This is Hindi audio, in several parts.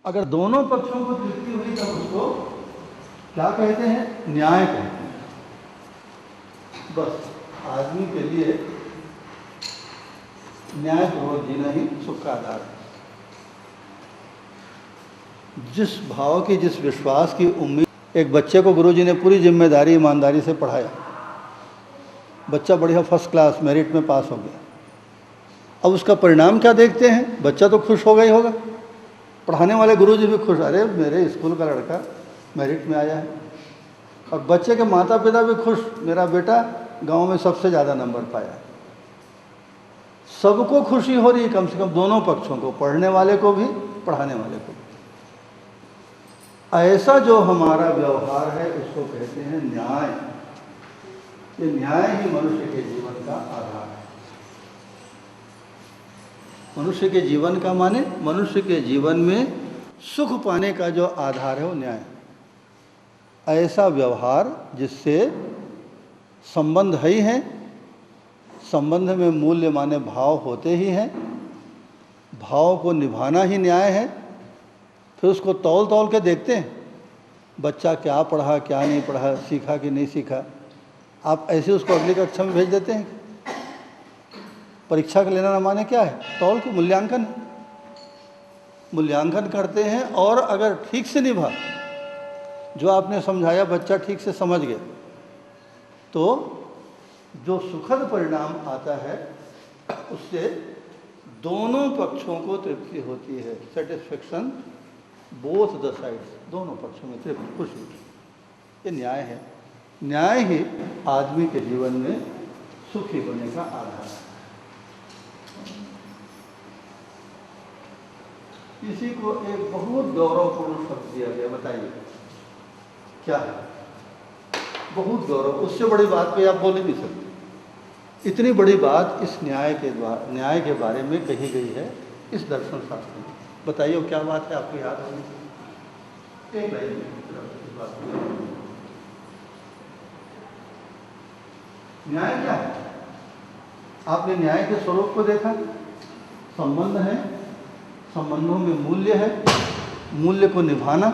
अगर दोनों पक्षों को तृप्ति हुई तब उसको क्या कहते हैं? न्याय कहते हैं। बस आदमी के लिए न्यायपूर्वक जीना ही सुख का आधार है। जिस भाव की, जिस विश्वास की उम्मीद, एक बच्चे को गुरुजी ने पूरी जिम्मेदारी ईमानदारी से पढ़ाया, बच्चा बढ़िया फर्स्ट क्लास मेरिट में पास हो गया। अब उसका परिणाम क्या देखते हैं? बच्चा तो खुश होगा ही होगा, पढ़ाने वाले गुरुजी भी खुश, अरे मेरे स्कूल का लड़का मेरिट में आया है, और बच्चे के माता पिता भी खुश, मेरा बेटा गांव में सबसे ज़्यादा नंबर पाया। सबको खुशी हो रही है, कम से कम दोनों पक्षों को, पढ़ने वाले को भी, पढ़ाने वाले को भी। ऐसा जो हमारा व्यवहार है उसको कहते हैं न्याय। ये न्याय ही मनुष्य के जीवन का आधार है। मनुष्य के जीवन का माने मनुष्य के जीवन में सुख पाने का जो आधार है वो न्याय है। ऐसा व्यवहार जिससे संबंध है ही है, संबंध में मूल्य माने भाव होते ही हैं, भाव को निभाना ही न्याय है। फिर उसको तौल तौल के देखते हैं, बच्चा क्या पढ़ा क्या नहीं पढ़ा, सीखा कि नहीं सीखा। आप ऐसे उसको अगली कक्षा में भेज देते हैं। परीक्षा का लेना ना माने क्या है? तौल के मूल्यांकन। मूल्यांकन करते हैं, और अगर ठीक से निभा, जो आपने समझाया बच्चा ठीक से समझ गया, तो जो सुखद परिणाम आता है उससे दोनों पक्षों को तृप्ति होती है। सेटिस्फेक्शन बोथ द साइड्स, दोनों पक्षों में तृप्ति, खुशी। ये न्याय है। न्याय ही आदमी के जीवन में सुखी होने का आधार है। इसी को एक बहुत गौरवपूर्ण शब्द दिया गया, बताइए क्या है? बहुत गौरव, उससे बड़ी बात कोई आप बोल ही नहीं सकते। इतनी बड़ी बात इस न्याय के बारे में कही गई है इस दर्शन शास्त्र में। बताइए वो क्या बात है, आपको याद होगी? एक लाइन में न्याय क्या है? आपने न्याय के स्वरूप को देखा। संबंध है, संबंधों में मूल्य है, मूल्य को निभाना,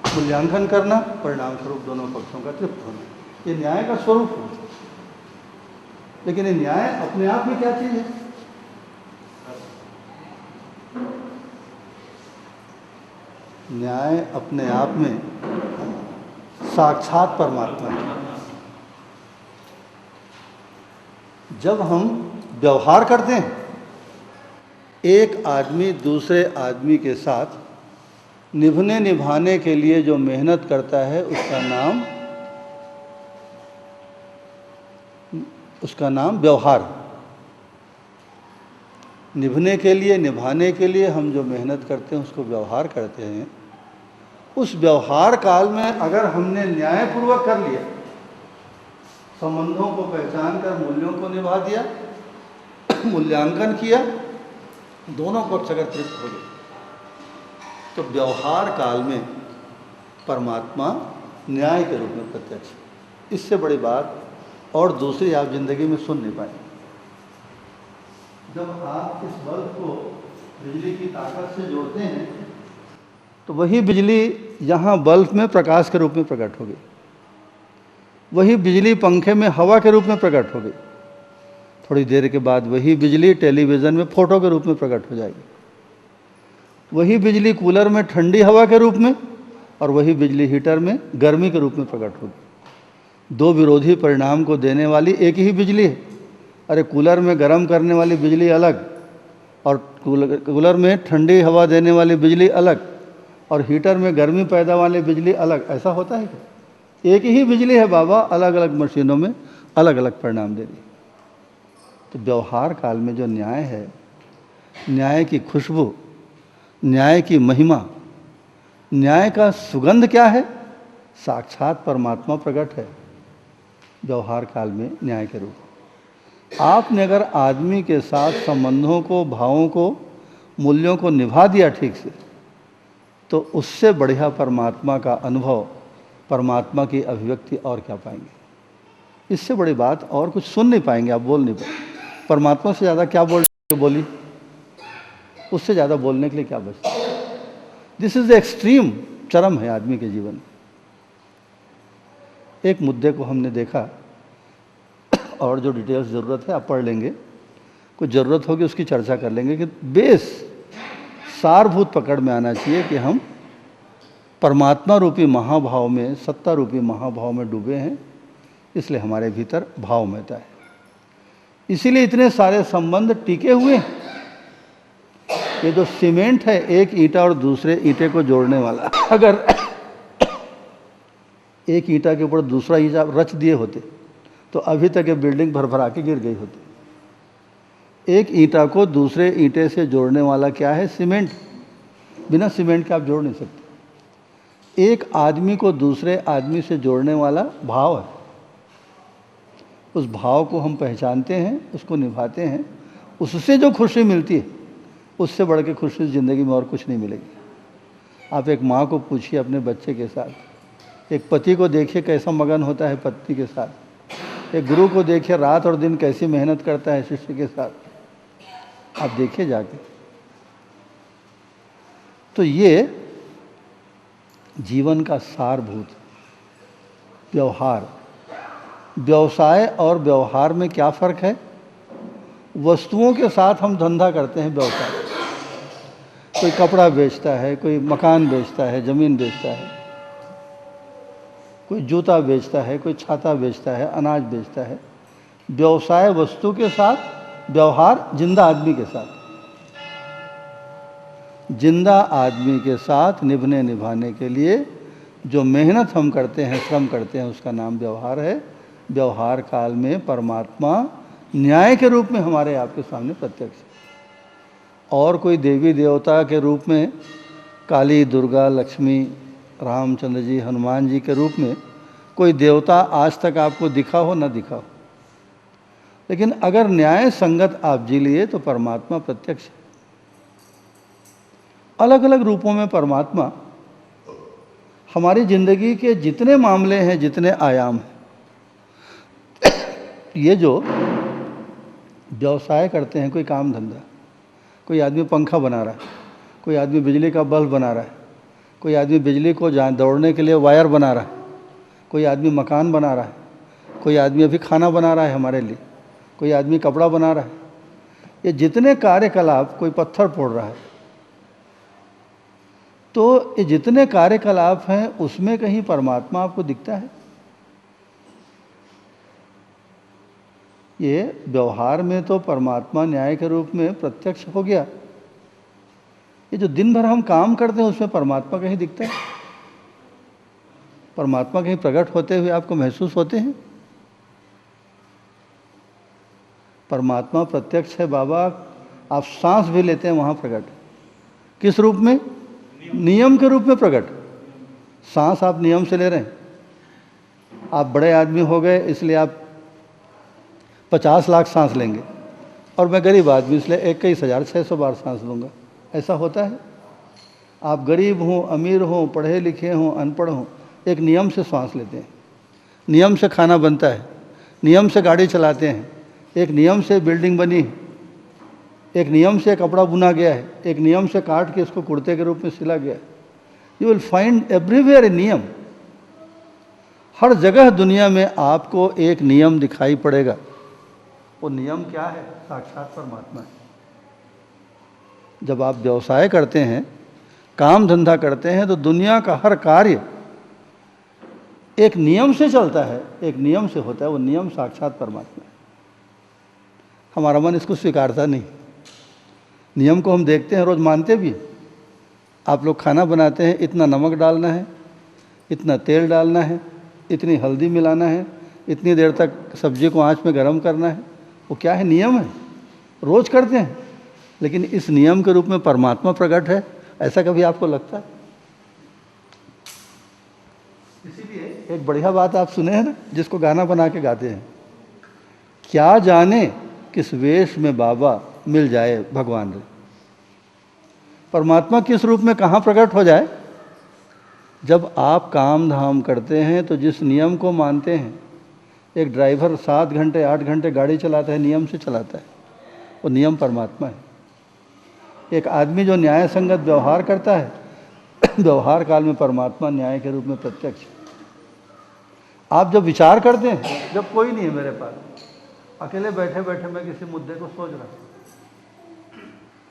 मूल्यांकन करना, परिणाम स्वरूप दोनों पक्षों का तृप्त होना, ये न्याय का स्वरूप है। लेकिन ये न्याय अपने आप में क्या चीज़ है? न्याय अपने आप में साक्षात परमात्मा है। जब हम व्यवहार करते हैं, एक आदमी दूसरे आदमी के साथ निभने निभाने के लिए जो मेहनत करता है उसका नाम व्यवहार। निभने के लिए, निभाने के लिए हम जो मेहनत करते हैं उसको व्यवहार कहते हैं। उस व्यवहार काल में अगर हमने न्यायपूर्वक कर लिया, संबंधों को पहचान कर मूल्यों को निभा दिया, मूल्यांकन किया, दोनों पक्ष अगर तृप्त हो गए, तो व्यवहार काल में परमात्मा न्याय के रूप में प्रत्यक्ष। इससे बड़ी बात और दूसरी आप जिंदगी में सुन नहीं पाएंगे। जब आप इस बल्ब को बिजली की ताकत से जोड़ते हैं, तो वही बिजली यहाँ बल्ब में प्रकाश के रूप में प्रकट होगी, वही बिजली पंखे में हवा के रूप में प्रकट होगी। थोड़ी देर के बाद वही बिजली टेलीविज़न में फोटो के रूप में प्रकट हो जाएगी, वही बिजली कूलर में ठंडी हवा के रूप में, और वही बिजली हीटर में गर्मी के रूप में प्रकट होगी। दो विरोधी परिणाम को देने वाली एक ही बिजली है। अरे कूलर में गर्म करने वाली बिजली अलग, और कूलर में ठंडी हवा देने वाली बिजली अलग, और हीटर में गर्मी पैदा वाली बिजली अलग। ऐसा होता है क्या? एक ही बिजली है बाबा, अलग अलग मशीनों में अलग अलग परिणाम दे रही है। तो व्यवहार काल में जो न्याय है, न्याय की खुशबू, न्याय की महिमा, न्याय का सुगंध क्या है? साक्षात परमात्मा प्रकट है व्यवहार काल में न्याय के रूप। आपने अगर आदमी के साथ संबंधों को, भावों को, मूल्यों को निभा दिया ठीक से, तो उससे बढ़िया परमात्मा का अनुभव, परमात्मा की अभिव्यक्ति और क्या पाएंगे? इससे बड़ी बात और कुछ सुन नहीं पाएंगे, आप बोल नहीं पाएंगे। परमात्मा से ज़्यादा क्या बोली, उससे ज़्यादा बोलने के लिए क्या बचता? दिस इज द एक्सट्रीम, चरम है आदमी के जीवन में। एक मुद्दे को हमने देखा, और जो डिटेल्स ज़रूरत है आप पढ़ लेंगे, कुछ ज़रूरत होगी उसकी चर्चा कर लेंगे, कि बेस सारभूत पकड़ में आना चाहिए कि हम परमात्मा रूपी महाभाव में, सत्ता रूपी महाभाव में डूबे हैं, इसलिए हमारे भीतर भावमयता है। इसीलिए इतने सारे संबंध टिके हुए हैं। ये जो सीमेंट है, एक ईंटा और दूसरे ईंटे को जोड़ने वाला, अगर एक ईंटा के ऊपर दूसरा ईंटा रच दिए होते तो अभी तक ये बिल्डिंग भरभरा के गिर गई होती। एक ईंटा को दूसरे ईंटे से जोड़ने वाला क्या है? सीमेंट। बिना सीमेंट के आप जोड़ नहीं सकते। एक आदमी को दूसरे आदमी से जोड़ने वाला भाव है। उस भाव को हम पहचानते हैं, उसको निभाते हैं, उससे जो खुशी मिलती है, उससे बढ़ के खुशी ज़िंदगी में और कुछ नहीं मिलेगी। आप एक माँ को पूछिए अपने बच्चे के साथ, एक पति को देखिए कैसा मगन होता है पत्नी के साथ, एक गुरु को देखिए रात और दिन कैसी मेहनत करता है शिष्य के साथ, आप देखिए जाके। तो ये जीवन का सारभूत व्यवहार। व्यवसाय और व्यवहार में क्या फ़र्क है? वस्तुओं के साथ हम धंधा करते हैं, व्यवसाय। कोई कपड़ा बेचता है, कोई मकान बेचता है, ज़मीन बेचता है, कोई जूता बेचता है, कोई छाता बेचता है, अनाज बेचता है। व्यवसाय वस्तु के साथ, व्यवहार जिंदा आदमी के साथ। जिंदा आदमी के साथ निभने निभाने के लिए जो मेहनत हम करते हैं, श्रम करते हैं, उसका नाम व्यवहार है। व्यवहार काल में परमात्मा न्याय के रूप में हमारे आपके सामने प्रत्यक्ष है। और कोई देवी देवता के रूप में, काली, दुर्गा, लक्ष्मी, रामचंद्र जी, हनुमान जी के रूप में कोई देवता आज तक आपको दिखा हो ना दिखा हो, लेकिन अगर न्याय संगत आप जी लिए तो परमात्मा प्रत्यक्ष है। अलग अलग रूपों में परमात्मा हमारी जिंदगी के जितने मामले हैं, जितने आयाम हैं, ये जो व्यवसाय करते हैं, कोई काम धंधा, कोई आदमी पंखा बना रहा है, कोई आदमी बिजली का बल्ब बना रहा है, कोई आदमी बिजली को दौड़ने के लिए वायर बना रहा है, कोई आदमी मकान बना रहा है, कोई आदमी अभी खाना बना रहा है हमारे लिए, कोई आदमी कपड़ा बना रहा है। ये जितने कार्यकलाप, कोई पत्थर फोड़ रहा है, तो ये जितने कार्यकलाप हैं उसमें कहीं परमात्मा आपको दिखता है? ये व्यवहार में तो परमात्मा न्याय के रूप में प्रत्यक्ष हो गया। ये जो दिन भर हम काम करते हैं उसमें परमात्मा कहीं दिखता है? परमात्मा कहीं प्रकट होते हुए आपको महसूस होते हैं? परमात्मा प्रत्यक्ष है बाबा। आप सांस भी लेते हैं वहाँ प्रकट। किस रूप में? नियम के रूप में प्रकट। सांस आप नियम से ले रहे हैं। आप बड़े आदमी हो गए इसलिए आप 50 लाख सांस लेंगे, और मैं गरीब आदमी इसलिए 21,600 बार सांस लूँगा। ऐसा होता है? आप गरीब हों, अमीर हों, पढ़े लिखे हों, अनपढ़ हों, एक नियम से सांस लेते हैं, नियम से खाना बनता है, नियम से गाड़ी चलाते हैं, एक नियम से बिल्डिंग बनी है, एक नियम से कपड़ा बुना गया है, एक नियम से काट के इसको कुर्ते के रूप में सिला गया है। यू विल फाइंड एवरीवेयर ए नियम। हर जगह दुनिया में आपको एक नियम दिखाई पड़ेगा। वो नियम क्या है? साक्षात परमात्मा है। जब आप व्यवसाय करते हैं, काम धंधा करते हैं, तो दुनिया का हर कार्य एक नियम से चलता है, एक नियम से होता है। वो नियम साक्षात परमात्मा है। हमारा मन इसको स्वीकारता नहीं। नियम को हम देखते हैं, रोज़ मानते भी हैं। आप लोग खाना बनाते हैं, इतना नमक डालना है, इतना तेल डालना है, इतनी हल्दी मिलाना है, इतनी देर तक सब्जी को आंच में गर्म करना है। वो क्या है? नियम है। रोज़ करते हैं, लेकिन इस नियम के रूप में परमात्मा प्रकट है, ऐसा कभी आपको लगता है? इसीलिए एक बढ़िया बात आप सुने हैं ना, जिसको गाना बना के गाते हैं, क्या जाने किस वेश में बाबा मिल जाए भगवान रे। परमात्मा किस रूप में कहाँ प्रकट हो जाए? जब आप काम धाम करते हैं तो जिस नियम को मानते हैं, एक ड्राइवर 7 घंटे 8 घंटे गाड़ी चलाता है, नियम से चलाता है, वो नियम परमात्मा है। एक आदमी जो न्याय संगत व्यवहार करता है, व्यवहार काल में परमात्मा न्याय के रूप में प्रत्यक्ष। आप जब विचार करते हैं, जब कोई नहीं है मेरे पास, अकेले बैठे बैठे मैं किसी मुद्दे को सोच रहा हूँ,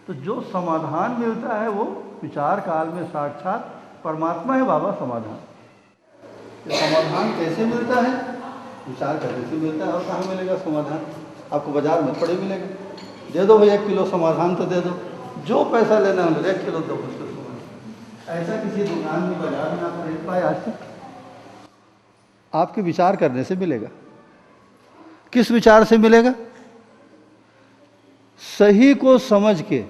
तो जो समाधान मिलता है वो विचार काल में साक्षात परमात्मा है बाबा समाधान। ये समाधान कैसे मिलता है? विचार करने से मिलता है। और कहाँ मिलेगा समाधान? आपको बाजार में थोड़ी मिलेगा। दे दो भाई 1 किलो समाधान तो दे दो, जो पैसा लेना है 1 किलो दो उसको समाधान। ऐसा किसी दुकान में बाजार में आप खरीद पाए आज तक? आपके विचार करने से मिलेगा। किस विचार से मिलेगा? सही को समझ के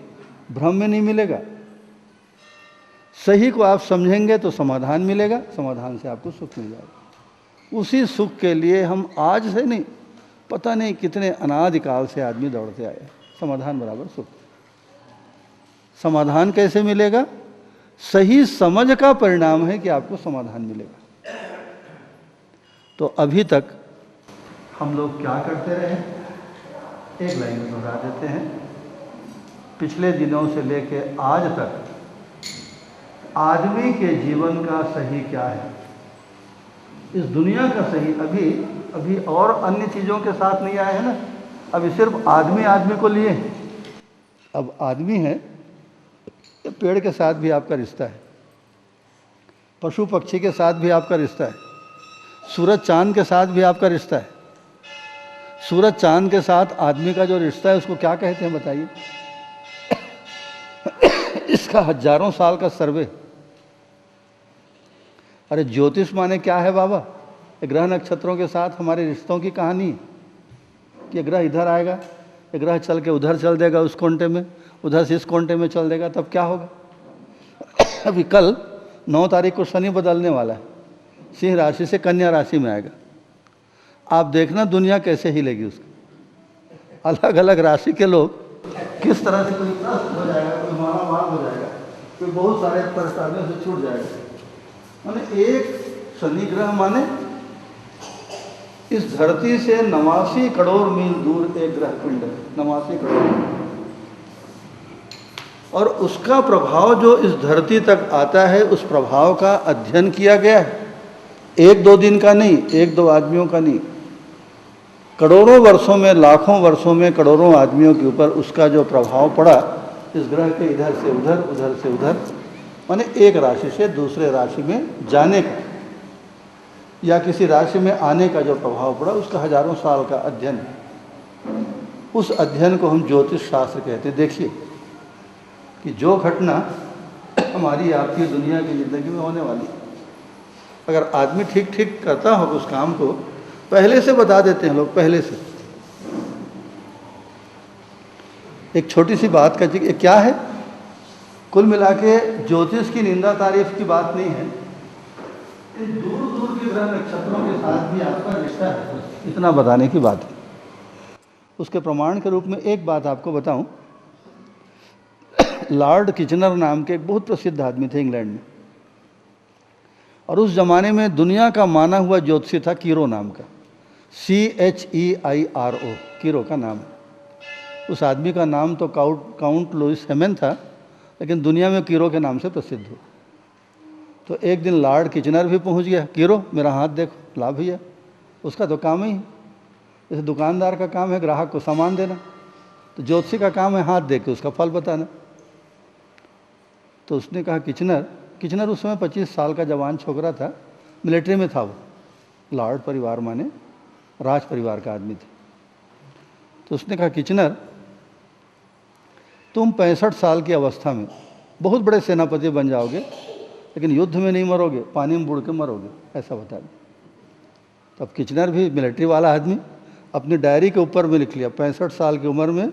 भ्रम में नहीं मिलेगा। सही को आप समझेंगे तो समाधान मिलेगा, समाधान से आपको सुख मिल जाएगा। उसी सुख के लिए हम आज से नहीं, पता नहीं कितने अनादिकाल से आदमी दौड़ते आए। समाधान बराबर सुख। समाधान कैसे मिलेगा? सही समझ का परिणाम है कि आपको समाधान मिलेगा। तो अभी तक हम लोग क्या करते रहे? एक लाइन में दोहरा देते हैं। पिछले दिनों से लेके आज तक आदमी के जीवन का सही क्या है, इस दुनिया का सही अभी और अन्य चीज़ों के साथ नहीं आए हैं ना। अभी सिर्फ आदमी को लिए। अब आदमी है, पेड़ के साथ भी आपका रिश्ता है, पशु पक्षी के साथ भी आपका रिश्ता है, सूरज चांद के साथ भी आपका रिश्ता है। सूरज चांद के साथ आदमी का जो रिश्ता है उसको क्या कहते हैं बताइए? इसका हजारों साल का सर्वे। अरे ज्योतिष माने क्या है बाबा? ग्रह नक्षत्रों के साथ हमारे रिश्तों की कहानी कि ग्रह इधर आएगा, ग्रह चल के उधर चल देगा उस कोंटे में, उधर से इस कोंटे में चल देगा, तब क्या होगा? अभी कल 9 तारीख को शनि बदलने वाला है, सिंह राशि से कन्या राशि में आएगा। आप देखना दुनिया कैसे हिलेगी उसकी। अलग अलग राशि के लोग किस तरह से, कोई त्रस्त हो जाएगा, कोई मालामाल हो जाएगा, कोई बहुत सारे परेशानियों से छूट जाएगा। माने एक शनि ग्रह माने इस धरती से 89 करोड़ मील दूर एक ग्रह पिंड है, 89 करोड़। और उसका प्रभाव जो इस धरती तक आता है, उस प्रभाव का अध्ययन किया गया है। 1-2 दिन का नहीं, 1-2 आदमियों का नहीं, करोड़ों वर्षों में, लाखों वर्षों में करोड़ों आदमियों के ऊपर उसका जो प्रभाव पड़ा इस ग्रह के इधर से उधर, उधर से उधर, माने एक राशि से दूसरे राशि में जाने का या किसी राशि में आने का जो प्रभाव पड़ा, उसका हजारों साल का अध्ययन है। उस अध्ययन को हम ज्योतिष शास्त्र कहते हैं। देखिए कि जो घटना हमारी आपकी दुनिया की ज़िंदगी में होने वाली, अगर आदमी ठीक ठीक करता हो उस काम को, पहले से बता देते हैं लोग, पहले से। एक छोटी सी बात का जिक्र क्या है, कुल मिला के ज्योतिष की निंदा तारीफ की बात नहीं है, दूर दूर के ग्रह नक्षत्रों के साथ भी आपका रिश्ता है, इतना बताने की बात है। उसके प्रमाण के रूप में एक बात आपको बताऊं, लॉर्ड किचनर नाम के एक बहुत प्रसिद्ध आदमी थे इंग्लैंड में, और उस जमाने में दुनिया का माना हुआ ज्योतिषी था कीरो नाम का, CHEIRO, कीरो का नाम। उस आदमी का नाम तो काउंट लुइस हेमन था, लेकिन दुनिया में कीरो के नाम से प्रसिद्ध हुआ। तो एक दिन लॉर्ड किचनर भी पहुंच गया, कीरो मेरा हाथ देखो। ला भैया, उसका तो काम ही है, जैसे दुकानदार का काम है ग्राहक को सामान देना, तो ज्योतिषी का काम है हाथ देख के उसका फल बताना। तो उसने कहा किचनर उस समय 25 साल का जवान छोकरा था, मिलिट्री में था वो, लॉर्ड परिवार माने राज परिवार का आदमी था। तो उसने कहा किचनर, तुम 65 साल की अवस्था में बहुत बड़े सेनापति बन जाओगे, लेकिन युद्ध में नहीं मरोगे, पानी में बुड़ के मरोगे, ऐसा बता दो। तब किचनर भी मिलिट्री वाला आदमी अपनी डायरी के ऊपर में लिख लिया, 65 साल की उम्र में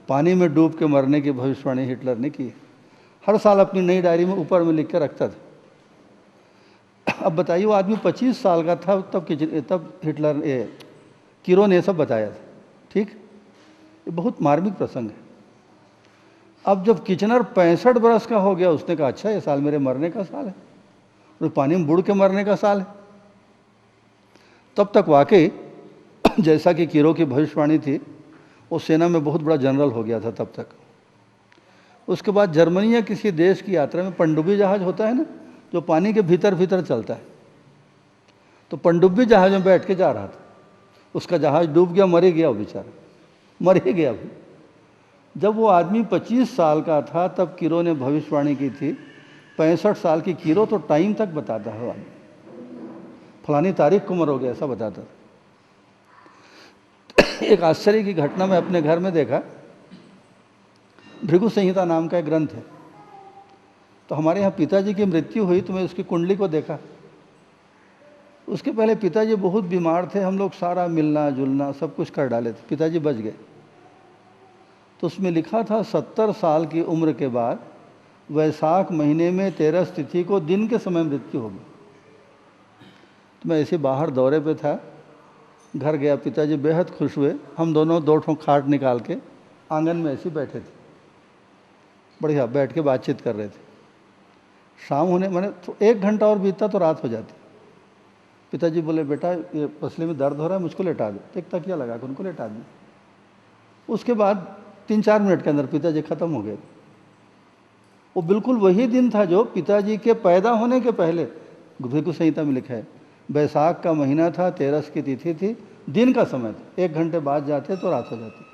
पानी में डूब के मरने की भविष्यवाणी हिटलर ने की। हर साल अपनी नई डायरी में ऊपर में लिख कर रखता था। अब बताइए वो आदमी 25 साल का था तब हिटलर कीरो ने सब बताया था। ठीक, ये बहुत मार्मिक प्रसंग है। अब जब किचनर 65 बरस का हो गया, उसने कहा अच्छा ये साल मेरे मरने का साल है, और पानी में बुड़ के मरने का साल है। तब तक वाकई जैसा कि कीरो की भविष्यवाणी थी, वो सेना में बहुत बड़ा जनरल हो गया था तब तक। उसके बाद जर्मनी या किसी देश की यात्रा में पनडुब्बी जहाज होता है ना, जो पानी के भीतर भीतर चलता है। तो पनडुब्बी जहाज में बैठ के जा रहा था, उसका जहाज डूब गया, मर ही गया वो बेचारा, मर ही गया भी। जब वो आदमी 25 साल का था तब कीरो ने भविष्यवाणी की थी। 65 साल की कीरो तो टाइम तक बताता है, आदमी फलानी तारीख को मरोगे ऐसा बताता था। एक आश्चर्य की घटना मैं अपने घर में देखा। भृगु संहिता नाम का एक ग्रंथ है। तो हमारे यहाँ पिताजी की मृत्यु हुई तो मैं उसकी कुंडली को देखा। उसके पहले पिताजी बहुत बीमार थे, हम लोग सारा मिलना जुलना सब कुछ कर डाले थे, पिताजी बच गए। तो उसमें लिखा था 70 साल की उम्र के बाद वैशाख महीने में 13 तिथि को दिन के समय मृत्यु होगी। तो मैं ऐसे बाहर दौरे पे था, घर गया, पिताजी बेहद खुश हुए। हम दोनों 2 ठो खाट निकाल के आंगन में ऐसे बैठे थे, बढ़िया बैठ के बातचीत कर रहे थे। शाम होने मैंने तो 1 घंटा और बीतता तो रात हो जाती। पिताजी बोले, बेटा ये पसली में दर्द हो रहा है, मुझको लेटा दो। एक तकिया लगा के उनको लेटा दी। उसके बाद 3-4 मिनट के अंदर पिताजी खत्म हो गए। वो बिल्कुल वही दिन था जो पिताजी के पैदा होने के पहले भृगु संहिता में लिखा है। बैसाख का महीना था, 13 की तिथि थी, दिन का समय था। 1 घंटे बाद जाते तो रात हो जाती।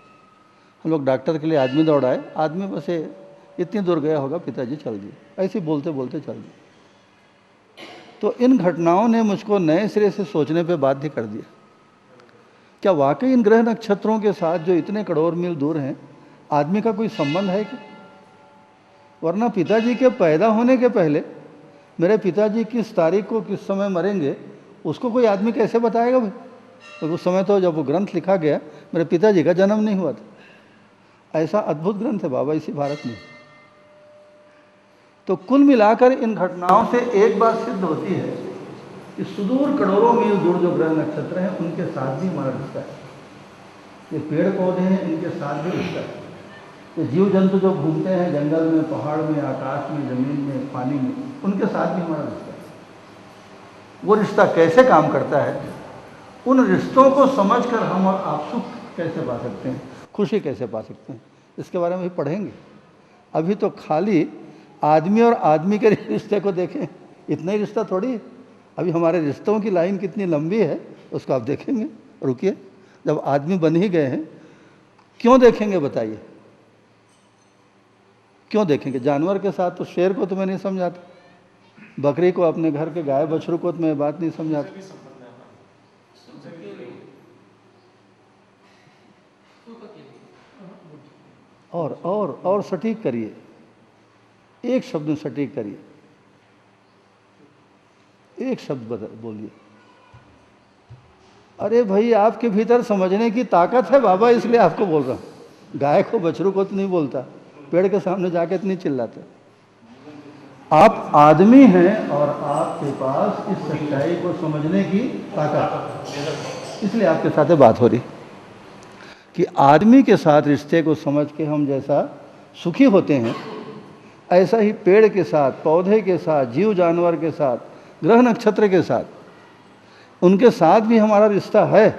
हम लोग डॉक्टर के लिए आदमी दौड़ाए, आदमी बस इतनी दूर गया होगा, पिताजी चल दिए। ऐसे बोलते बोलते चल दिए। तो इन घटनाओं ने मुझको नए सिरे से सोचने पे बाध्य कर दिया। क्या वाकई इन ग्रह नक्षत्रों के साथ जो इतने करोड़ मील दूर हैं, आदमी का कोई संबंध है क्या? वरना पिताजी के पैदा होने के पहले मेरे पिताजी किस तारीख को किस समय मरेंगे उसको कोई आदमी कैसे बताएगा भाई? तो उस समय तो जब वो ग्रंथ लिखा गया मेरे पिताजी का जन्म नहीं हुआ था। ऐसा अद्भुत ग्रंथ है बाबा इसी भारत में। तो कुल मिलाकर इन घटनाओं से एक बात सिद्ध होती है कि सुदूर करोड़ों मील दूर जो ग्रह नक्षत्र हैं उनके साथ भी हमारा रिश्ता है। ये पेड़ पौधे हैं, इनके साथ भी रिश्ता है। ये जीव जंतु जो घूमते हैं जंगल में, पहाड़ में, आकाश में, ज़मीन में, पानी में, उनके साथ भी हमारा रिश्ता है। वो रिश्ता कैसे काम करता है, उन रिश्तों को समझकर हम और आप सुख कैसे पा सकते हैं, खुशी कैसे पा सकते हैं, इसके बारे में भी पढ़ेंगे। अभी तो खाली आदमी और आदमी के रिश्ते को देखें, इतना ही रिश्ता थोड़ी है। अभी हमारे रिश्तों की लाइन कितनी लंबी है उसको आप देखेंगे। रुकिए, जब आदमी बन ही गए हैं क्यों देखेंगे बताइए, क्यों देखेंगे? जानवर के साथ तो शेर को तो मैं नहीं समझाता, बकरी को, अपने घर के गाय बछड़ू को तो मैं बात नहीं समझाता। और सटीक करिए, एक शब्द में सटीक करिए, एक शब्द बोलिए। अरे भाई आपके भीतर समझने की ताकत है बाबा, इसलिए आपको बोल रहा हूं। गाय को बछड़ू को तो नहीं बोलता, पेड़ के सामने जाके इतनी चिल्लाते। आप आदमी हैं और आपके पास इस सच्चाई को समझने की ताकत, इसलिए आपके साथ बात हो रही कि आदमी के साथ रिश्ते को समझ के हम जैसा सुखी होते हैं, ऐसा ही पेड़ के साथ, पौधे के साथ, जीव जानवर के साथ, ग्रह नक्षत्र के साथ, उनके साथ भी हमारा रिश्ता है।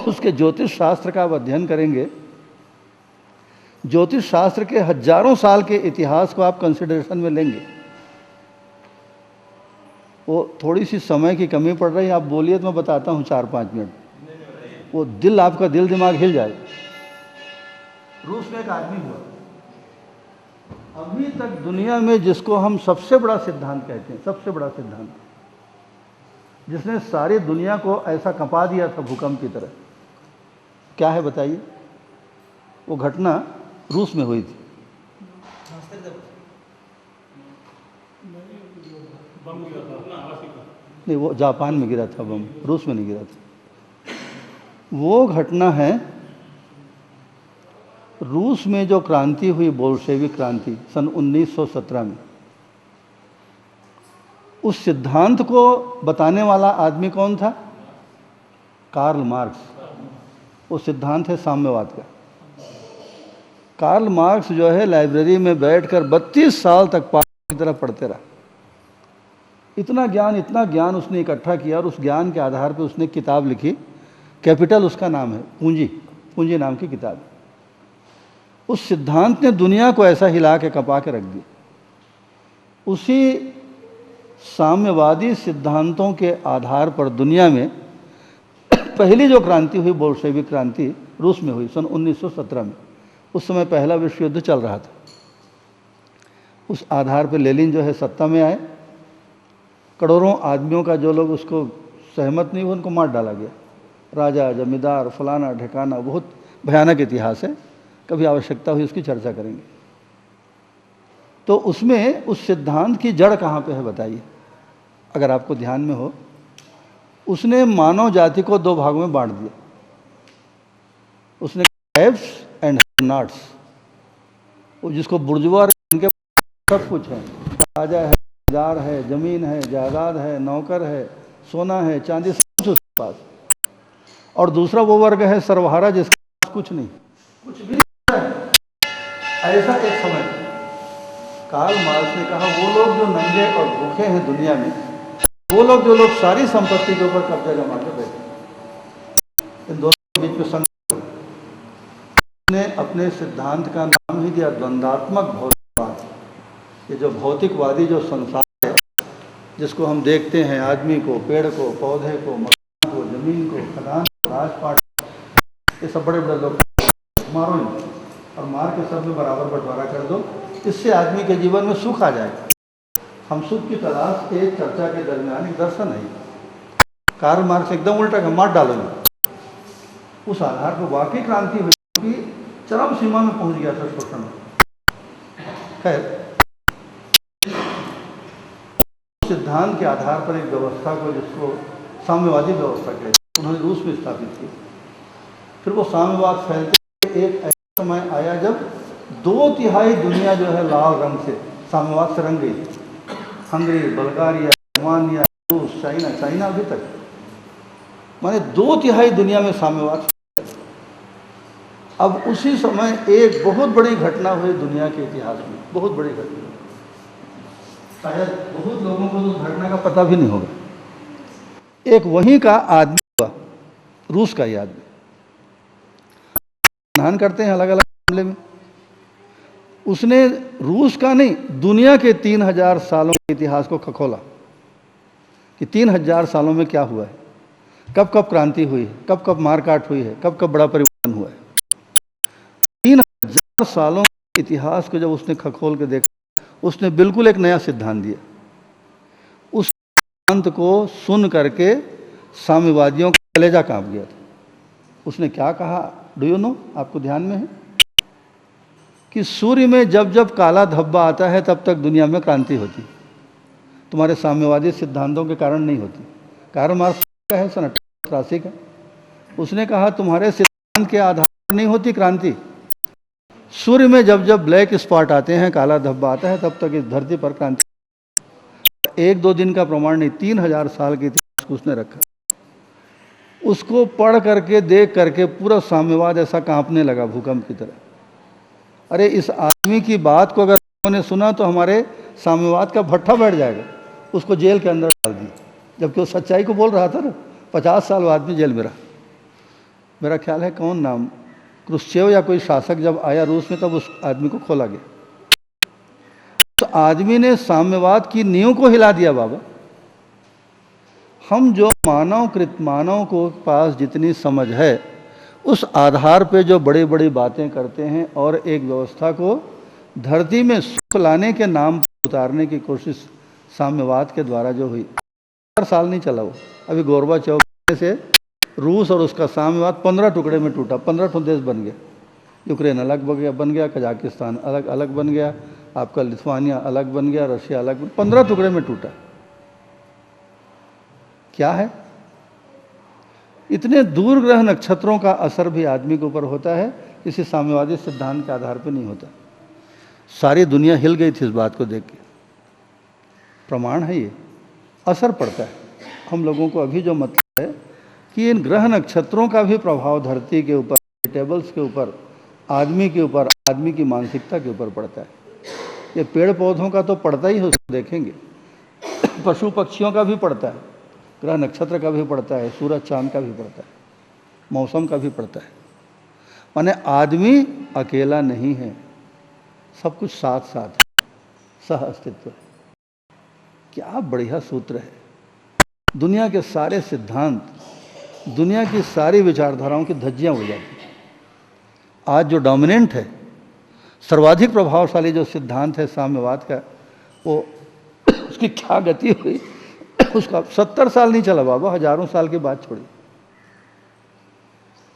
उसके ज्योतिष शास्त्र का आप अध्ययन करेंगे, ज्योतिष शास्त्र के हजारों साल के इतिहास को आप कंसिडरेशन में लेंगे। वो थोड़ी सी समय की कमी पड़ रही है, आप बोलिए तो मैं बताता हूँ 4-5 मिनट। वो दिल, आपका दिल दिमाग हिल जाए। रूस में एक आदमी हुआ, अभी तक दुनिया में जिसको हम सबसे बड़ा सिद्धांत कहते हैं, सबसे बड़ा सिद्धांत, जिसने सारी दुनिया को ऐसा कंपा दिया था भूकंप की तरह, क्या है बताइए? वो घटना रूस में हुई थी। नहीं, वो जापान में गिरा था बम, रूस में नहीं गिरा था। वो घटना है रूस में जो क्रांति हुई, बोल्शेविक क्रांति सन 1917 में। उस सिद्धांत को बताने वाला आदमी कौन था? Karl Marx. वो सिद्धांत है साम्यवाद का। कार्ल मार्क्स जो है लाइब्रेरी में बैठकर 32 साल तक पागल की तरह पढ़ते रहा। इतना ज्ञान उसने इकट्ठा किया और उस ज्ञान के आधार पर उसने किताब लिखी। कैपिटल उसका नाम है, पूंजी नाम की किताब। उस सिद्धांत ने दुनिया को ऐसा हिला के कपा के रख दिया। उसी साम्यवादी सिद्धांतों के आधार पर दुनिया में पहली जो क्रांति हुई बोल्शेविक क्रांति रूस में हुई सन 1917 में। उस समय पहला विश्व युद्ध चल रहा था। उस आधार पर लेनिन जो है सत्ता में आए। करोड़ों आदमियों का जो लोग उसको सहमत नहीं हुए उनको मार डाला गया। राजा, जमींदार, फलाना ढिकाना, बहुत भयानक इतिहास है, कभी आवश्यकता हुई उसकी चर्चा करेंगे। तो उसमें उस सिद्धांत की जड़ कहाँ पे है बताइए, अगर आपको ध्यान में हो। उसने मानव जाति को दो भागों में बांट दिया। उसने हैव्स एंड नॉट्स, जिसको बुर्जुआ इनके सब कुछ है, राजा है, जमींदार है, जमीन है, जायदाद है, नौकर है, सोना है, चांदी, सब कुछ उसके पास। और दूसरा वो वर्ग है सर्वहारा, जिसके पास कुछ नहीं, कुछ भी नहीं है। ऐसा एक समय कार्ल मार्क्स ने कहा वो लोग जो नंगे और भूखे हैं दुनिया में, वो लोग जो लोग सारी संपत्ति के ऊपर कब्जा जमा के बैठे, इन दोनों के बीच में संघर्ष ने अपने सिद्धांत का नाम ही दिया द्वंद्वात्मक भौतिकवाद। ये जो भौतिकवादी जो संसार है, जिसको हम देखते हैं, आदमी को, पेड़ को, पौधे को, मकान को, जमीन को, खदान को, राजपाट, ये सब बड़े बड़े लोग मारो इनको और मार के सब में बराबर बंटवारा कर दो, इससे आदमी के जीवन में सुख आ जाएगा। हम सुख की तलाश एक चर्चा के दरमियान एक दर्शन है। कार्ल मार्क्स एकदम उल्टा का मार डालो। उस आधार पर वाकई क्रांति हुई कि चरम सीमा में पहुंच गया था शोषण। खैर, सिद्धांत के आधार पर एक व्यवस्था को, जिसको साम्यवादी व्यवस्था कहते हैं, उन्होंने रूस में स्थापित की। फिर वो साम्यवाद फैलते एक ऐसा समय आया जब 2/3 दुनिया जो है लाल रंग से, साम्यवाद से रंग गई। हंगरी, बल्गारिया, रोमानिया, रूस, चाइना अभी तक, माने 2/3 दुनिया में साम्यवाद। अब उसी समय एक बहुत बड़ी घटना हुई दुनिया के इतिहास में, बहुत बड़ी घटना, शायद बहुत लोगों को उस घटना का पता भी नहीं होगा। एक वहीं का आदमी हुआ, रूस का ही आदमी, ध्यान करते हैं अलग अलग मामले में। उसने रूस का नहीं, दुनिया के 3000 सालों के इतिहास को खखोला कि 3000 सालों में क्या हुआ है, कब कब क्रांति हुई है, कब कब मारकाट हुई है, कब कब बड़ा परिवर्तन हुआ है। 3000 सालों के इतिहास को जब उसने खखोल के देखा, उसने बिल्कुल एक नया सिद्धांत दिया। उस सिद्धांत को सुन करके साम्यवादियों का कलेजा कांप गया था। उसने क्या कहा, डू यू नो, आपको ध्यान में है कि सूर्य में जब जब काला धब्बा आता है तब तक दुनिया में क्रांति होती, तुम्हारे साम्यवादी सिद्धांतों के कारण नहीं होती। कार्ल मार्क्स का है, सन 1883 का। उसने कहा तुम्हारे सिद्धांत के आधार पर नहीं होती क्रांति, सूर्य में जब जब ब्लैक स्पॉट आते हैं, काला धब्बा आता है, तब तक इस धरती पर क्रांति। 1-2 दिन का प्रमाण नहीं, 3000 साल के इतिहास को उसने रखा। उसको पढ़ करके, देख करके पूरा साम्यवाद ऐसा कांपने लगा भूकंप की तरह। अरे इस आदमी की बात को अगर लोगों ने सुना तो हमारे साम्यवाद का भट्ठा बैठ जाएगा। उसको जेल के अंदर डाल दिया, जबकि वो सच्चाई को बोल रहा था ना। 50 साल वो आदमी जेल में रहा। मेरा ख्याल है कौन नाम, क्रुश्चेव या कोई शासक जब आया रूस में, तब उस आदमी को खोला गया। तो आदमी ने साम्यवाद की नींव को हिला दिया। बाबा, हम जो मानव को पास जितनी समझ है, उस आधार पे जो बड़ी बड़ी बातें करते हैं और एक व्यवस्था को धरती में सुख लाने के नाम पर उतारने की कोशिश साम्यवाद के द्वारा जो हुई, 4 साल नहीं चला वो। अभी गोरबाचोव से रूस और उसका साम्यवाद 15 टुकड़े में टूटा, 15 देश बन गया। यूक्रेन अलग बन गया, कजाकिस्तान अलग बन गया, आपका लिथुआनिया अलग बन गया, रशिया अलग 15 टुकड़े में टूटा। क्या है? इतने दूर ग्रह नक्षत्रों का असर भी आदमी के ऊपर होता है, किसी साम्यवादी सिद्धांत के आधार पर नहीं होता। सारी दुनिया हिल गई थी इस बात को देख के। प्रमाण है ये, असर पड़ता है। हम लोगों को अभी जो मतलब है कि इन ग्रह नक्षत्रों का भी प्रभाव धरती के ऊपर, टेबल्स के ऊपर, आदमी के ऊपर, आदमी की मानसिकता के ऊपर पड़ता है। ये पेड़ पौधों का तो पड़ता ही है, उसको देखेंगे। पशु पक्षियों का भी पड़ता है, ग्रह नक्षत्र का भी पड़ता है, सूरज चांद का भी पड़ता है, मौसम का भी पड़ता है। माने आदमी अकेला नहीं है, सब कुछ साथ साथ है, सह अस्तित्व है। क्या बढ़िया सूत्र है। दुनिया के सारे सिद्धांत, दुनिया की सारी विचारधाराओं की धज्जियां उड़ जाती हैं। आज जो डोमिनेंट है, सर्वाधिक प्रभावशाली जो सिद्धांत है साम्यवाद का, वो उसकी क्या गति हुई, उसका 70 साल नहीं चला बाबा, हजारों साल की बात छोड़ी।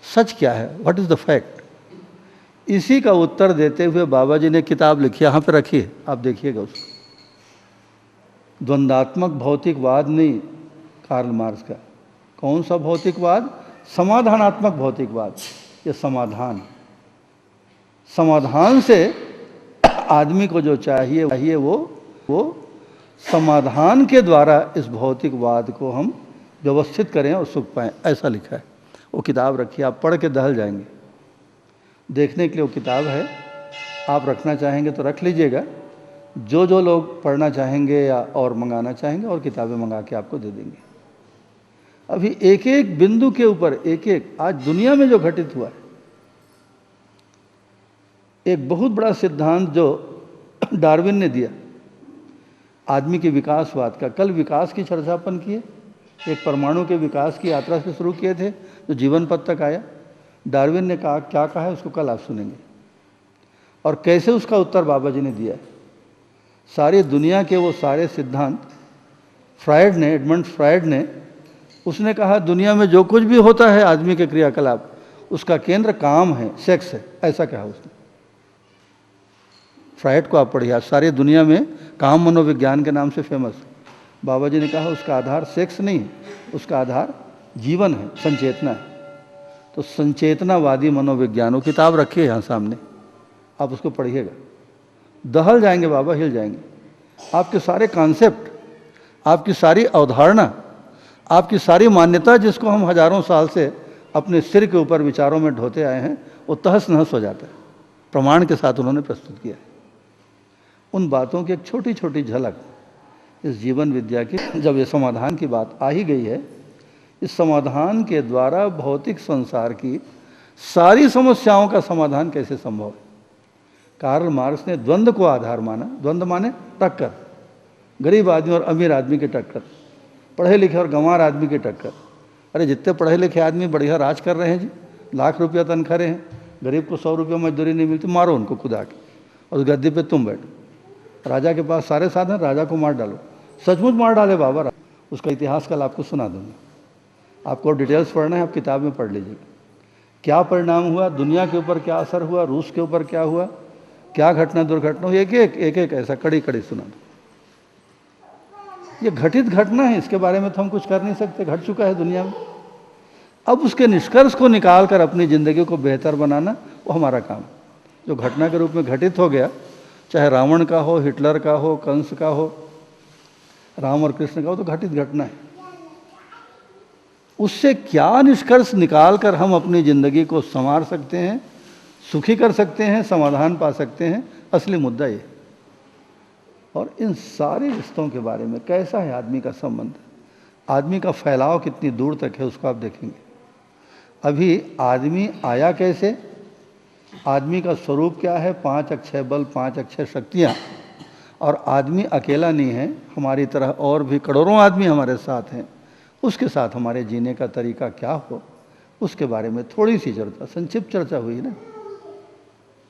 सच क्या है, व्हाट इज द फैक्ट? इसी का उत्तर देते हुए बाबा जी ने किताब लिखी, यहाँ पे रखी है, आप देखिएगा उसको। द्वंद्वात्मक भौतिकवाद नहीं, कार्ल मार्क्स का। कौन सा भौतिकवाद? समाधानात्मक भौतिकवाद। ये समाधान, समाधान से आदमी को जो चाहिए वो समाधान के द्वारा इस भौतिकवाद को हम व्यवस्थित करें और सुख पाएं, ऐसा लिखा है। वो किताब रखिए, आप पढ़ के दहल जाएंगे। देखने के लिए वो किताब है, आप रखना चाहेंगे तो रख लीजिएगा। जो लोग पढ़ना चाहेंगे या और मंगाना चाहेंगे, और किताबें मंगा के आपको दे देंगे। अभी एक एक बिंदु के ऊपर एक आज दुनिया में जो घटित हुआ है, एक बहुत बड़ा सिद्धांत जो डार्विन ने दिया आदमी के विकासवाद का। कल विकास की चर्चा अपन किए, एक परमाणु के विकास की यात्रा से शुरू किए थे जो जीवन पद तक आया। डार्विन ने कहा, क्या कहा है उसको कल आप सुनेंगे, और कैसे उसका उत्तर बाबा जी ने दिया है। सारी दुनिया के वो सारे सिद्धांत फ्रायड ने, एडमंड फ्रायड ने, उसने कहा दुनिया में जो कुछ भी होता है आदमी के क्रियाकलाप, उसका केंद्र काम है, सेक्स है, ऐसा कहा उसने। फ्रायड को आप पढ़िए, सारी दुनिया में काम मनोविज्ञान के नाम से फेमस। बाबा जी ने कहा उसका आधार सेक्स नहीं है, उसका आधार जीवन है, संचेतना है। तो संचेतनावादी मनोविज्ञान, वो किताब रखिए यहाँ सामने, आप उसको पढ़िएगा, दहल जाएंगे बाबा, हिल जाएंगे। आपके सारे कॉन्सेप्ट, आपकी सारी अवधारणा, आपकी सारी मान्यता जिसको हम हजारों साल से अपने सिर के ऊपर विचारों में ढोते आए हैं, वो तहस नहस हो जाता है। प्रमाण के साथ उन्होंने प्रस्तुत किया है। उन बातों की एक छोटी छोटी झलक इस जीवन विद्या की, जब ये समाधान की बात आ ही गई है, इस समाधान के द्वारा भौतिक संसार की सारी समस्याओं का समाधान कैसे संभव है। कार्ल मार्क्स ने द्वंद्व को आधार माना। द्वंद्व माने टक्कर, गरीब आदमी और अमीर आदमी की टक्कर, पढ़े लिखे और गंवार आदमी की टक्कर। अरे जितने पढ़े लिखे आदमी बढ़िया राज कर रहे हैं जी, लाख रुपया तनख्वाह रहे हैं, गरीब को 100 रुपया मजदूरी नहीं मिलती, मारो उनको खुदा के, और उस गद्दी पे तुम बैठो। राजा के पास सारे साधन, राजा को मार डालो, सचमुच मार डाले बाबा। उसका इतिहास कल आपको सुना दूंगा। आपको डिटेल्स पढ़ना है, आप किताब में पढ़ लीजिएगा। क्या परिणाम हुआ, दुनिया के ऊपर क्या असर हुआ, रूस के ऊपर क्या हुआ, क्या घटना दुर्घटना हुई, एक ऐसा कड़ी कड़ी सुना दो। ये घटित घटना है, इसके बारे में तो हम कुछ कर नहीं सकते, घट चुका है दुनिया में। अब उसके निष्कर्ष को निकाल कर अपनी ज़िंदगी को बेहतर बनाना, वो हमारा काम है। जो घटना के रूप में घटित हो गया, चाहे रावण का हो, हिटलर का हो, कंस का हो, राम और कृष्ण का हो, तो घटित घटना है। उससे क्या निष्कर्ष निकाल कर हम अपनी ज़िंदगी को संवार सकते हैं, सुखी कर सकते हैं, समाधान पा सकते हैं, असली मुद्दा ये। और इन सारे रिश्तों के बारे में, कैसा है आदमी का संबंध, आदमी का फैलाव कितनी दूर तक है, उसको आप देखेंगे। अभी आदमी आया कैसे, आदमी का स्वरूप क्या है, 5 अक्षय बल, 5 अक्षय शक्तियाँ, और आदमी अकेला नहीं है, हमारी तरह और भी करोड़ों आदमी हमारे साथ हैं। उसके साथ हमारे जीने का तरीका क्या हो, उसके बारे में थोड़ी सी चर्चा, संक्षिप्त चर्चा हुई ना।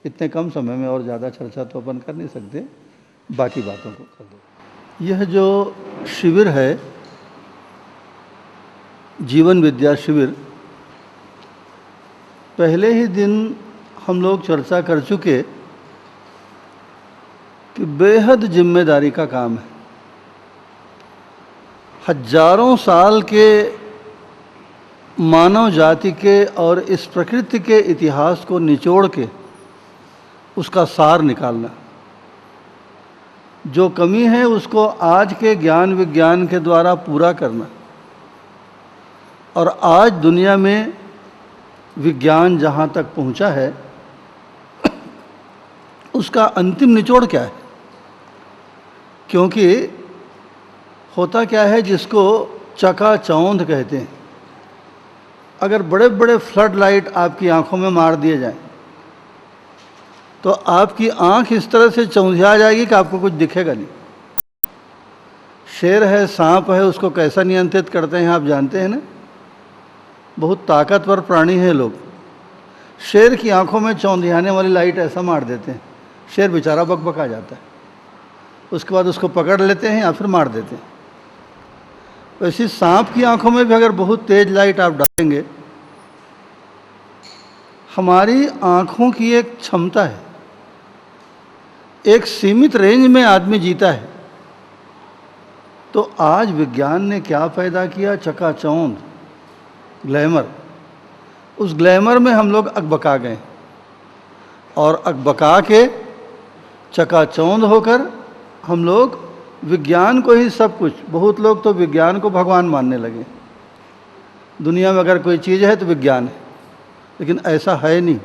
इतने कम समय में और ज़्यादा चर्चा तो अपन कर नहीं सकते, बाकी बातों को कर दो। यह जो शिविर है, जीवन विद्या शिविर, पहले ही दिन हम लोग चर्चा कर चुके कि बेहद जिम्मेदारी का काम है। हजारों साल के मानव जाति के और इस प्रकृति के इतिहास को निचोड़ के उसका सार निकालना, जो कमी है उसको आज के ज्ञान विज्ञान के द्वारा पूरा करना। और आज दुनिया में विज्ञान जहाँ तक पहुँचा है, उसका अंतिम निचोड़ क्या है। क्योंकि होता क्या है, जिसको चकाचौंध कहते हैं, अगर बड़े बड़े फ्लड लाइट आपकी आंखों में मार दिए जाएं, तो आपकी आंख इस तरह से चौंधिया जाएगी कि आपको कुछ दिखेगा नहीं। शेर है, सांप है, उसको कैसा नियंत्रित करते हैं आप जानते हैं ना? बहुत ताकतवर प्राणी है लोग। शेर की आंखों में चौंधियाने वाली लाइट ऐसा मार देते हैं, शेर बेचारा बकबका जाता है। उसके बाद उसको पकड़ लेते हैं या फिर मार देते हैं। वैसे सांप की आंखों में भी अगर बहुत तेज लाइट आप डालेंगे, हमारी आंखों की एक क्षमता है, एक सीमित रेंज में आदमी जीता है। तो आज विज्ञान ने क्या पैदा किया? चकाचौंध ग्लैमर। उस ग्लैमर में हम लोग अकबका गए और अकबका के चकाचौंध होकर हम लोग विज्ञान को ही सब कुछ, बहुत लोग तो विज्ञान को भगवान मानने लगे। दुनिया में अगर कोई चीज़ है तो विज्ञान है, लेकिन ऐसा है नहीं।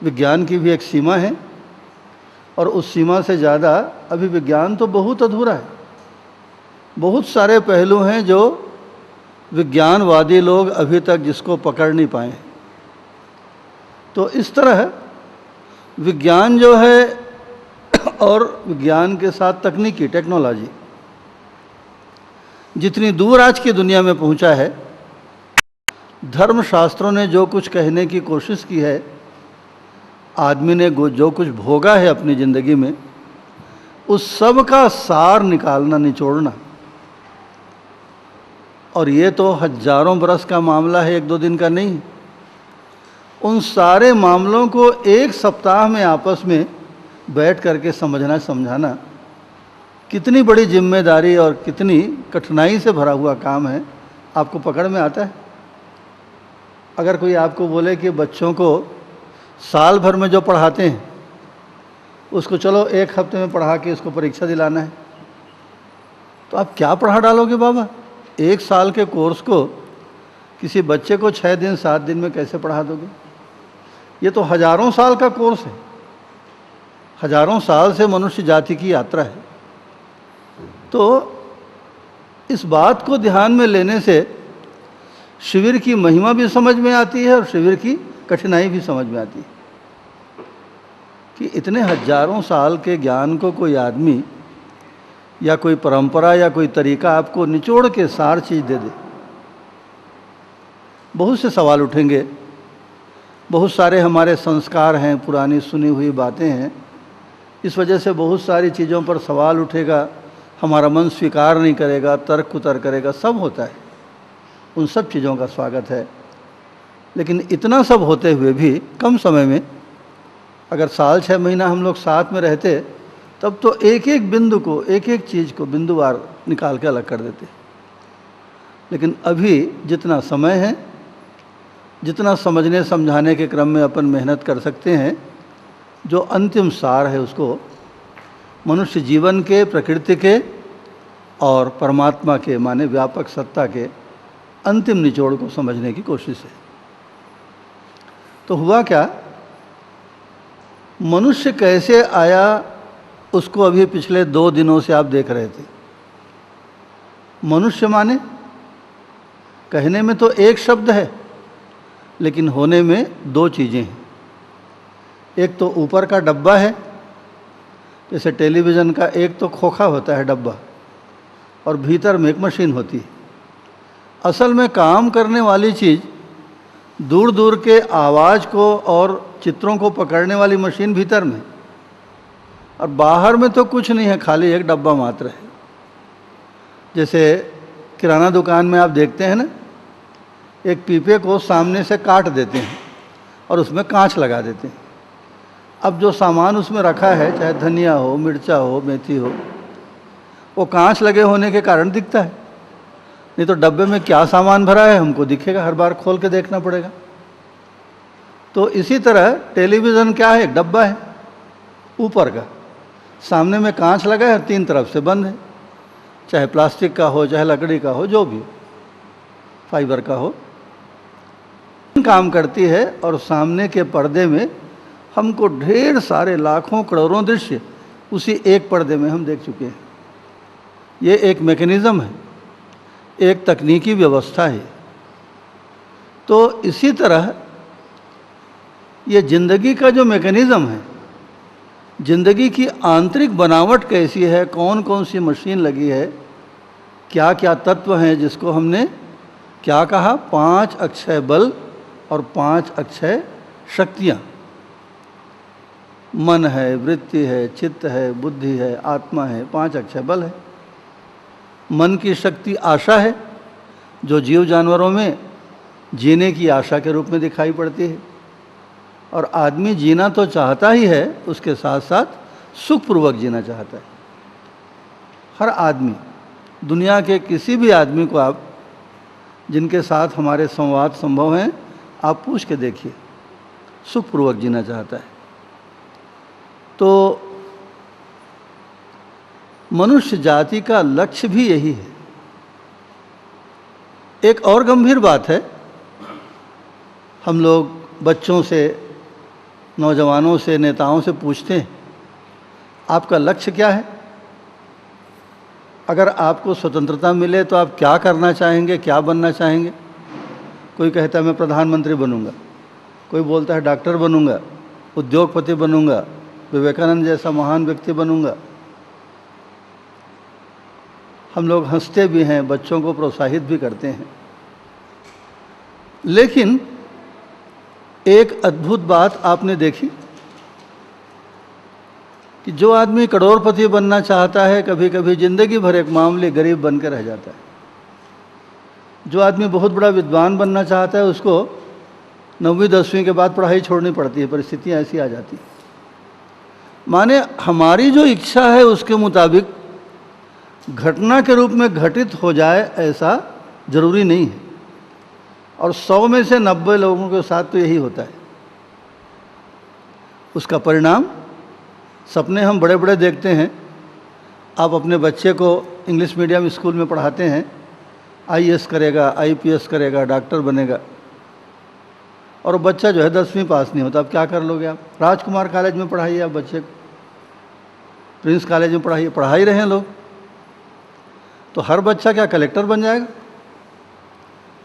विज्ञान की भी एक सीमा है और उस सीमा से ज़्यादा अभी विज्ञान तो बहुत अधूरा है। बहुत सारे पहलू हैं जो विज्ञानवादी लोग अभी तक जिसको पकड़ नहीं पाए। तो इस तरह विज्ञान जो है और विज्ञान के साथ तकनीकी टेक्नोलॉजी जितनी दूर आज की दुनिया में पहुंचा है, धर्मशास्त्रों ने जो कुछ कहने की कोशिश की है, आदमी ने जो कुछ भोगा है अपनी ज़िंदगी में, उस सब का सार निकालना, निचोड़ना। और ये तो हजारों बरस का मामला है, एक दो दिन का नहीं। उन सारे मामलों को एक सप्ताह में आपस में बैठ करके समझना, समझाना कितनी बड़ी जिम्मेदारी और कितनी कठिनाई से भरा हुआ काम है, आपको पकड़ में आता है? अगर कोई आपको बोले कि बच्चों को साल भर में जो पढ़ाते हैं उसको चलो एक हफ्ते में पढ़ा के इसको परीक्षा दिलाना है, तो आप क्या पढ़ा डालोगे बाबा? एक साल के कोर्स को किसी बच्चे को 6 दिन 7 दिन में कैसे पढ़ा दोगे? ये तो हजारों साल का कोर्स है, हजारों साल से मनुष्य जाति की यात्रा है। तो इस बात को ध्यान में लेने से शिविर की महिमा भी समझ में आती है और शिविर की कठिनाई भी समझ में आती है कि इतने हजारों साल के ज्ञान को कोई आदमी या कोई परंपरा या कोई तरीका आपको निचोड़ के सार चीज़ दे दे। बहुत से सवाल उठेंगे, बहुत सारे हमारे संस्कार हैं, पुरानी सुनी हुई बातें हैं, इस वजह से बहुत सारी चीज़ों पर सवाल उठेगा, हमारा मन स्वीकार नहीं करेगा, तर्क कुतर करेगा, सब होता है। उन सब चीज़ों का स्वागत है। लेकिन इतना सब होते हुए भी कम समय में, अगर साल 6 महीना हम लोग साथ में रहते तब तो एक एक बिंदु को, एक एक चीज़ को बिंदुवार निकाल के अलग कर देते। लेकिन अभी जितना समय है, जितना समझने समझाने के क्रम में अपन मेहनत कर सकते हैं, जो अंतिम सार है उसको मनुष्य जीवन के, प्रकृति के और परमात्मा के, माने व्यापक सत्ता के अंतिम निचोड़ को समझने की कोशिश है। तो हुआ क्या, मनुष्य कैसे आया उसको अभी पिछले 2 दिनों से आप देख रहे थे। मनुष्य माने कहने में तो एक शब्द है, लेकिन होने में 2 चीज़ें हैं। एक तो ऊपर का डब्बा है, जैसे टेलीविज़न का एक तो खोखा होता है डब्बा, और भीतर में एक मशीन होती है। असल में काम करने वाली चीज़ दूर दूर के आवाज़ को और चित्रों को पकड़ने वाली मशीन भीतर में, और बाहर में तो कुछ नहीं है, खाली एक डब्बा मात्र है। जैसे किराना दुकान में आप देखते हैं ना, एक पीपे को सामने से काट देते हैं और उसमें कांच लगा देते हैं। अब जो सामान उसमें रखा है, चाहे धनिया हो, मिर्चा हो, मेथी हो, वो कांच लगे होने के कारण दिखता है। नहीं तो डब्बे में क्या सामान भरा है हमको दिखेगा, हर बार खोल के देखना पड़ेगा। तो इसी तरह टेलीविज़न क्या है, एक डब्बा है ऊपर का, सामने में कांच लगा है, 3 तरफ से बंद है, चाहे प्लास्टिक का हो, चाहे लकड़ी का हो, जो भी हो, फाइबर का हो, काम करती है। और सामने के पर्दे में हमको ढेर सारे लाखों करोड़ों दृश्य उसी एक पर्दे में हम देख चुके हैं। ये एक मैकेनिज़्म है, एक तकनीकी व्यवस्था है। तो इसी तरह ये ज़िंदगी का जो मैकेनिज़्म है, जिंदगी की आंतरिक बनावट कैसी है, कौन कौन सी मशीन लगी है, क्या क्या तत्व हैं, जिसको हमने क्या कहा, 5 अक्षय बल और 5 अक्षय शक्तियाँ। मन है, वृत्ति है, चित्त है, बुद्धि है, आत्मा है, 5 अक्षय बल है। मन की शक्ति आशा है, जो जीव जानवरों में जीने की आशा के रूप में दिखाई पड़ती है। और आदमी जीना तो चाहता ही है, उसके साथ साथ सुखपूर्वक जीना चाहता है। हर आदमी, दुनिया के किसी भी आदमी को आप जिनके साथ हमारे संवाद संभव हैं, आप पूछ के देखिए, सुखपूर्वक जीना चाहता है। तो मनुष्य जाति का लक्ष्य भी यही है। एक और गंभीर बात है, हम लोग बच्चों से, नौजवानों से, नेताओं से पूछते हैं, आपका लक्ष्य क्या है? अगर आपको स्वतंत्रता मिले तो आप क्या करना चाहेंगे, क्या बनना चाहेंगे? कोई कहता है मैं प्रधानमंत्री बनूंगा, कोई बोलता है डॉक्टर बनूंगा, उद्योगपति बनूंगा, विवेकानंद जैसा महान व्यक्ति बनूंगा। हम लोग हंसते भी हैं, बच्चों को प्रोत्साहित भी करते हैं। लेकिन एक अद्भुत बात आपने देखी कि जो आदमी करोड़पति बनना चाहता है, कभी कभी जिंदगी भर एक मामूली गरीब बनकर रह जाता है। जो आदमी बहुत बड़ा विद्वान बनना चाहता है, उसको 9वीं 10वीं के बाद पढ़ाई छोड़नी पड़ती है, परिस्थितियाँ ऐसी आ जाती हैं। माने हमारी जो इच्छा है उसके मुताबिक घटना के रूप में घटित हो जाए, ऐसा जरूरी नहीं है। और 100 में से 90 लोगों के साथ तो यही होता है। उसका परिणाम, सपने हम बड़े बड़े देखते हैं। आप अपने बच्चे को इंग्लिश मीडियम स्कूल में पढ़ाते हैं, IAS करेगा, IPS करेगा, डॉक्टर बनेगा, और बच्चा जो है 10वीं पास नहीं होता। अब क्या कर लोगे आप? राजकुमार कॉलेज में पढ़ाइए आप बच्चे को, प्रिंस कॉलेज में पढ़ाइए, पढ़ा ही रहे हैं लोग। तो हर बच्चा क्या कलेक्टर बन जाएगा?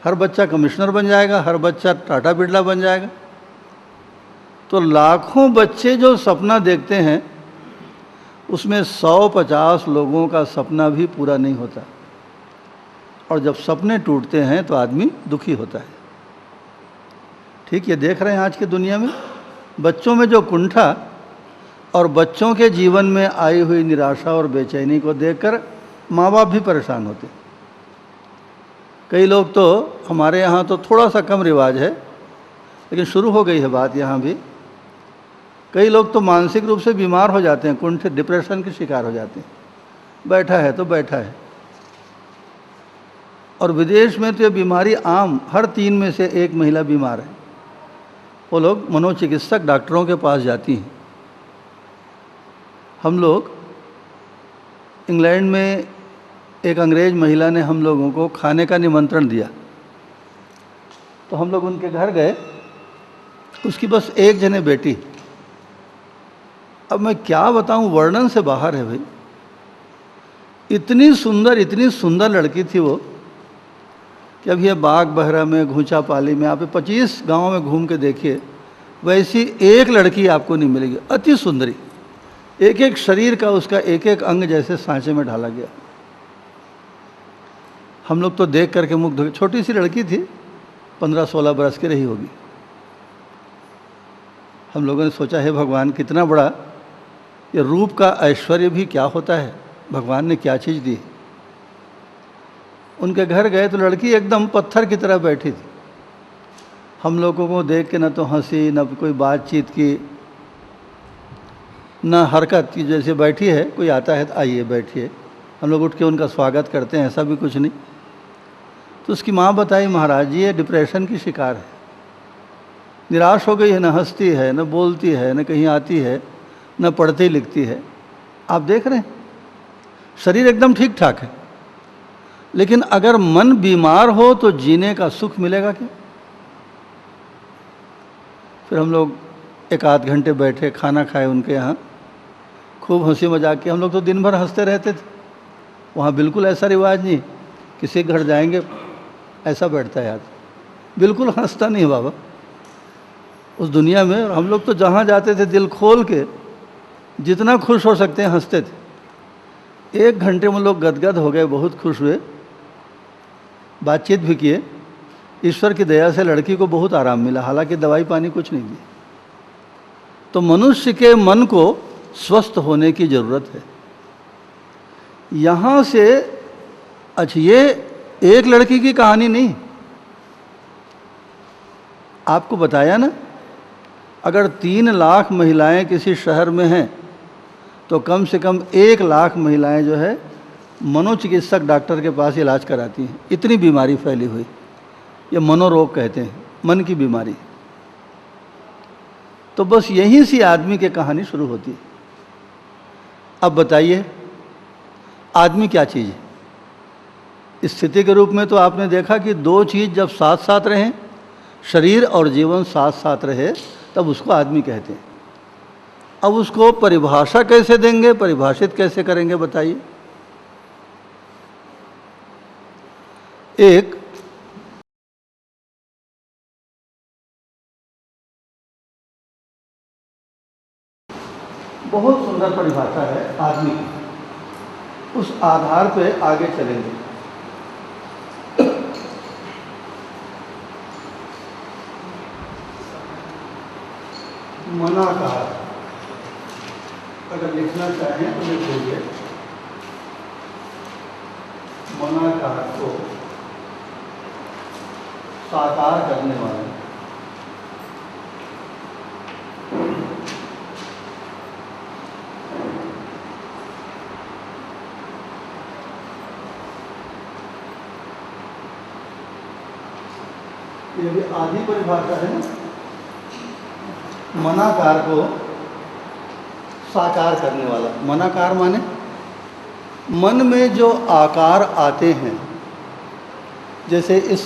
हर बच्चा कमिश्नर बन जाएगा? हर बच्चा टाटा बिरला बन जाएगा? तो लाखों बच्चे जो सपना देखते हैं, उसमें 100-50 लोगों का सपना भी पूरा नहीं होता। और जब सपने टूटते हैं तो आदमी दुखी होता है। ठीक, ये देख रहे हैं आज की दुनिया में बच्चों में जो कुंठा और बच्चों के जीवन में आई हुई निराशा और बेचैनी को देखकर माँ बाप भी परेशान होते। कई लोग तो, हमारे यहाँ तो थोड़ा सा कम रिवाज है, लेकिन शुरू हो गई है बात यहाँ भी, कई लोग तो मानसिक रूप से बीमार हो जाते हैं, कुंठ, डिप्रेशन के शिकार हो जाते हैं। बैठा है तो बैठा है। और विदेश में तो ये बीमारी आम, हर 3 में से 1 महिला बीमार है। वो लोग मनोचिकित्सक डॉक्टरों के पास जाती हैं। हम लोग इंग्लैंड में, एक अंग्रेज महिला ने हम लोगों को खाने का निमंत्रण दिया, तो हम लोग उनके घर गए। उसकी बस एक जने बेटी, अब मैं क्या बताऊं, वर्णन से बाहर है भाई। इतनी सुंदर लड़की थी वो कि अब ये बाग बहरा में, घूंचा पाली में, आप 25 गाँव में घूम के देखिए, वैसी एक लड़की आपको नहीं मिलेगी। अति सुंदरी, एक एक शरीर का उसका एक एक अंग जैसे सांचे में ढाला गया। हम लोग तो देख करके मुग्ध हो गए। छोटी सी लड़की थी, 15-16 बरस की रही होगी। हम लोगों ने सोचा, है भगवान, कितना बड़ा ये रूप का ऐश्वर्य भी क्या होता है, भगवान ने क्या चीज़ दी। उनके घर गए तो लड़की एकदम पत्थर की तरह बैठी थी। हम लोगों को देख के न तो हंसी, न कोई बातचीत की, न हरकत की। जैसे बैठी है, कोई आता है तो आइए बैठिए, हम लोग उठ के उनका स्वागत करते हैं, ऐसा भी कुछ नहीं। तो उसकी माँ बताई, महाराज जी ये डिप्रेशन की शिकार है, निराश हो गई है, न हंसती है, न बोलती है, न कहीं आती है, न पढ़ती लिखती है। आप देख रहे हैं, शरीर एकदम ठीक ठाक है, लेकिन अगर मन बीमार हो तो जीने का सुख मिलेगा क्या? फिर हम लोग 1-8 घंटे बैठे, खाना खाए उनके यहाँ, खूब हंसी मजाक की। हम लोग तो दिन भर हंसते रहते थे। वहाँ बिल्कुल ऐसा रिवाज नहीं, किसी के घर जाएंगे ऐसा बैठता है आदमी, बिल्कुल हंसता नहीं बाबा उस दुनिया में। हम लोग तो जहाँ जाते थे दिल खोल के जितना खुश हो सकते हैं हंसते थे। 1 घंटे में लोग गदगद हो गए, बहुत खुश हुए, बातचीत भी किए। ईश्वर की दया से लड़की को बहुत आराम मिला, हालांकि दवाई पानी कुछ नहीं दी। तो मनुष्य के मन को स्वस्थ होने की ज़रूरत है। यहाँ से अच्छा, ये एक लड़की की कहानी नहीं, आपको बताया ना, अगर 3 लाख महिलाएं किसी शहर में हैं तो कम से कम 1 लाख महिलाएं जो है मनोचिकित्सक डॉक्टर के पास इलाज कराती हैं। इतनी बीमारी फैली हुई, ये मनोरोग कहते हैं, मन की बीमारी। तो बस यहीं से आदमी की कहानी शुरू होती है। अब बताइए आदमी क्या चीज़ है? स्थिति के रूप में तो आपने देखा कि 2 चीज़ जब साथ साथ रहें, शरीर और जीवन साथ साथ रहे, तब उसको आदमी कहते हैं। अब उसको परिभाषा कैसे देंगे, परिभाषित कैसे करेंगे बताइए। एक बहुत सुंदर परिभाषा है आदमी की, उस आधार पे आगे चलेंगे। मनाकार, अगर लिखना चाहें तो लिख लीजिए। मनाकार को साकार करने वाले, ये भी आधी परिभाषा है ना। मनाकार को साकार करने वाला, मनाकार माने मन में जो आकार आते हैं। जैसे इस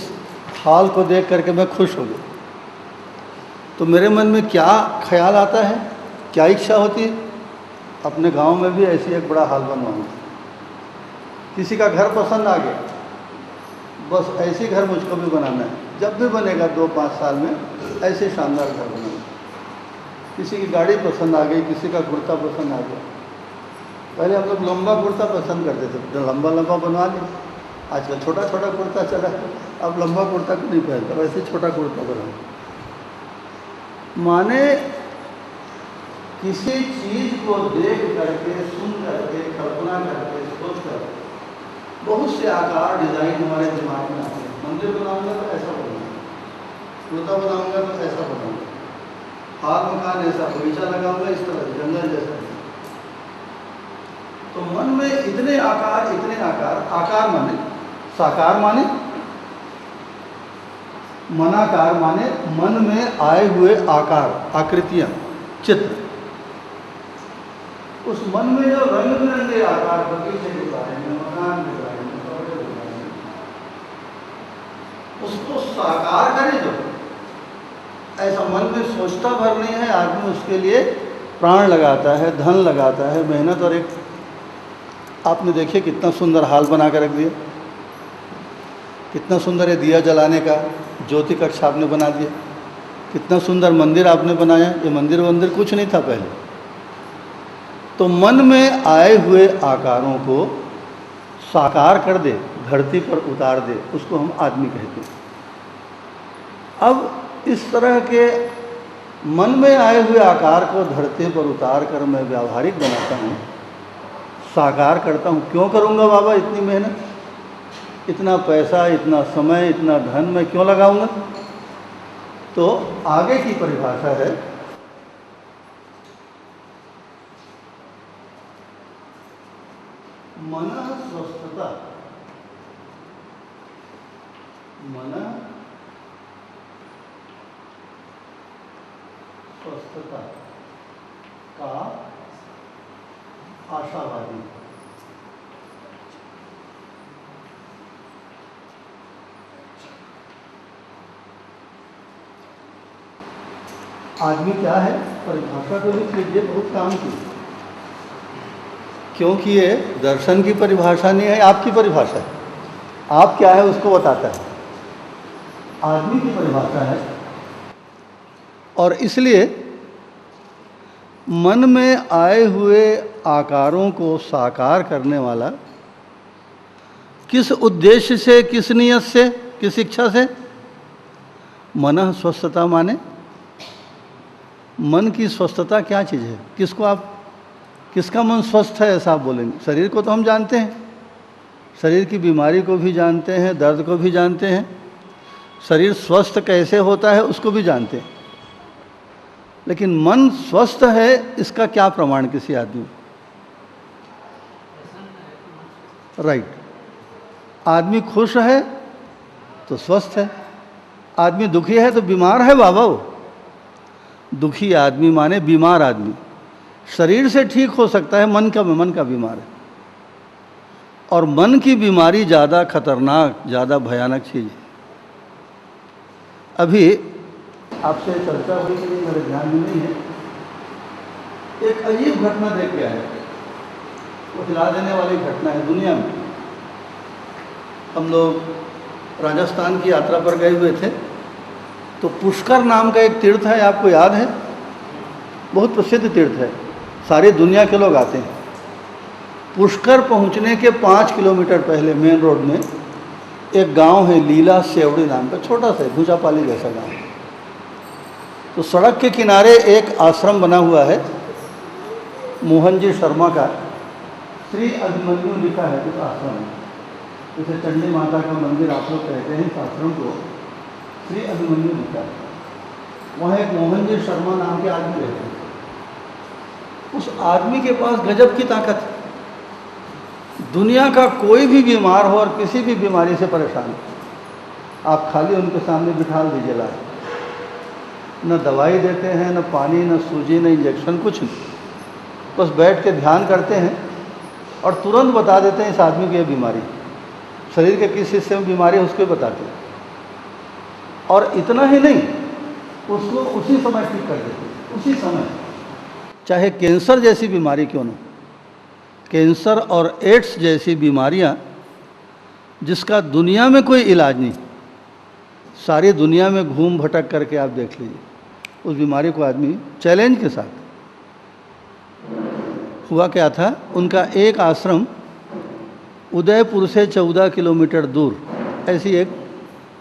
हाल को देख करके मैं खुश हो गया, तो मेरे मन में क्या ख्याल आता है, क्या इच्छा होती है? अपने गांव में भी ऐसी एक बड़ा हाल बनवाऊंगा। किसी का घर पसंद आ गया, बस ऐसे घर मुझको भी बनाना है। जब भी बनेगा 2-5 साल में ऐसे शानदार घर बनाऊंगा। किसी की गाड़ी पसंद आ गई, किसी का कुर्ता पसंद आ गया। पहले हम लोग लंबा कुर्ता पसंद करते थे, तो लंबा लंबा बनवा लिया। आजकल छोटा छोटा कुर्ता चला है, अब लंबा कुर्ता को नहीं पहनता, वैसे छोटा कुर्ता बनाओ। माने किसी चीज़ को देख करके, सुन करके, कल्पना करके, सोच कर बहुत से आकार, डिज़ाइन हमारे दिमाग में आते हैं। मंदिर बनाऊंगा तो ऐसा बनाऊंगा, कुर्ता बनाऊंगा तो ऐसा बनाऊंगा, हाथ मकान ऐसा, बगीचा लगाऊंगा इस तरह, जंगल जैसा। तो मन में इतने आकार, इतने आकार। आकार माने साकार, माने मनाकार, माने मन में आए हुए आकार, आकृतियां, चित्र। उस मन में जो रंग बिरंगे आकार, बगीचे के बारे में, मकान के बारे में, कपड़े के बारे में, उसको साकार करें। जो ऐसा मन में सोचता भर नहीं है आदमी, उसके लिए प्राण लगाता है, धन लगाता है, मेहनत। और एक आपने देखिए कितना सुंदर हाल बना कर रख दिया, कितना सुंदर है दिया जलाने का, ज्योति कक्ष आपने बना दिया, कितना सुंदर मंदिर आपने बनाया। ये मंदिर वंदिर कुछ नहीं था पहले। तो मन में आए हुए आकारों को साकार कर दे, धरती पर उतार दे, उसको हम आदमी कहते हैं। अब इस तरह के मन में आए हुए आकार को धरती पर उतार कर मैं व्यावहारिक बनाता हूँ, साकार करता हूँ। क्यों करूँगा बाबा इतनी मेहनत, इतना पैसा, इतना समय, इतना धन मैं क्यों लगाऊंगा? तो आगे की परिभाषा है मन स्वस्थता। मन स्वस्थता का आशावादी। आदमी क्या है, परिभाषा को लिख लीजिए, बहुत काम की। क्योंकि ये दर्शन की परिभाषा नहीं है, आपकी परिभाषा है। आप क्या है उसको बताता है, आदमी की परिभाषा है। और इसलिए मन में आए हुए आकारों को साकार करने वाला किस उद्देश्य से, किस नियत से, किस इच्छा से? मन स्वस्थता माने मन की स्वस्थता क्या चीज़ है? किसका मन स्वस्थ है ऐसा आप बोलेंगे? शरीर को तो हम जानते हैं, शरीर की बीमारी को भी जानते हैं, दर्द को भी जानते हैं, शरीर स्वस्थ कैसे होता है उसको भी जानते हैं, लेकिन मन स्वस्थ है इसका क्या प्रमाण किसी आदमी? राइट। आदमी खुश है तो स्वस्थ है, आदमी दुखी है तो बीमार है बाबा। वो दुखी आदमी माने बीमार आदमी। शरीर से ठीक हो सकता है, मन का बीमार है। और मन की बीमारी ज़्यादा खतरनाक, ज़्यादा भयानक चीज़ है। अभी आपसे चर्चा हुई कि मेरे ध्यान में नहीं है, एक अजीब घटना देख के आया, वो हिला देने वाली घटना है दुनिया में। हम लोग राजस्थान की यात्रा पर गए हुए थे, तो पुष्कर नाम का एक तीर्थ है, आपको याद है? बहुत प्रसिद्ध तीर्थ है, सारी दुनिया के लोग आते हैं। पुष्कर पहुंचने के 5 किलोमीटर पहले मेन रोड में एक गांव है, लीला सेवड़ी नाम का, छोटा सा भूचापाली जैसा गांव। तो सड़क के किनारे एक आश्रम बना हुआ है, मोहन जी शर्मा का श्री अभिमन्यु लिखा है इस आश्रम में। जैसे चंडी माता का मंदिर आप लोग कहते हैं, इस आश्रम को श्री अभिमन्यु लिखा है। वहाँ एक मोहन जी शर्मा नाम के आदमी रहते हैं। उस आदमी के पास गजब की ताकत है। दुनिया का कोई भी बीमार हो और किसी भी बीमारी से परेशान हो, आप खाली उनके सामने बिठा दीजिए, लाए न दवाई देते हैं, न पानी, न सूजी, न इंजेक्शन, कुछ नहीं, बस बैठ के ध्यान करते हैं और तुरंत बता देते हैं इस आदमी की ये बीमारी, शरीर के किस हिस्से में बीमारी है उसको बताते हैं। और इतना ही नहीं, उसको उसी समय ठीक कर देते हैं, उसी समय। चाहे कैंसर जैसी बीमारी क्यों न, कैंसर और एड्स जैसी बीमारियां जिसका दुनिया में कोई इलाज नहीं, सारी दुनिया में घूम भटक करके आप देख लीजिए, उस बीमारी को आदमी चैलेंज के साथ। हुआ क्या था, उनका एक आश्रम उदयपुर से 14 किलोमीटर दूर, ऐसी एक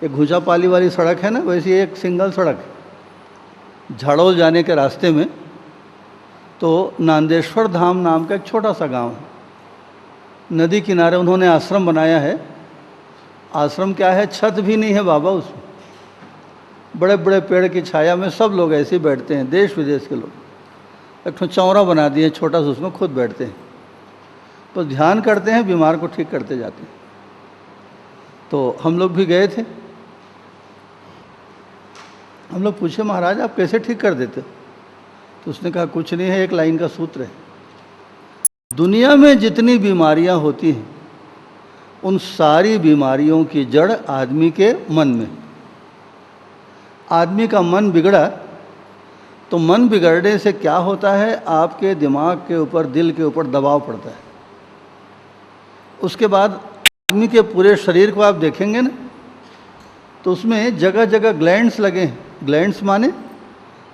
घुचापाली वाली सड़क है ना, वैसी एक सिंगल सड़क है झाड़ोल जाने के रास्ते में। तो नांदेश्वर धाम नाम का एक छोटा सा गांव है, नदी किनारे उन्होंने आश्रम बनाया है। आश्रम क्या है, छत भी नहीं है बाबा, उसमें बड़े बड़े पेड़ की छाया में सब लोग ऐसे ही बैठते हैं, देश विदेश के लोग। एक चौरा बना दिए छोटा सा, उसमें खुद बैठते हैं, बस ध्यान करते हैं, बीमार को ठीक करते जाते हैं। तो हम लोग भी गए थे। हम लोग पूछे, महाराज आप कैसे ठीक कर देते हो? तो उसने कहा कुछ नहीं है, एक लाइन का सूत्र है, दुनिया में जितनी बीमारियां होती हैं उन सारी बीमारियों की जड़ आदमी के मन में। आदमी का मन बिगड़ा तो मन बिगड़ने से क्या होता है, आपके दिमाग के ऊपर, दिल के ऊपर दबाव पड़ता है। उसके बाद आदमी के पूरे शरीर को आप देखेंगे ना, तो उसमें जगह जगह ग्लैंड्स लगे हैं। ग्लैंड्स माने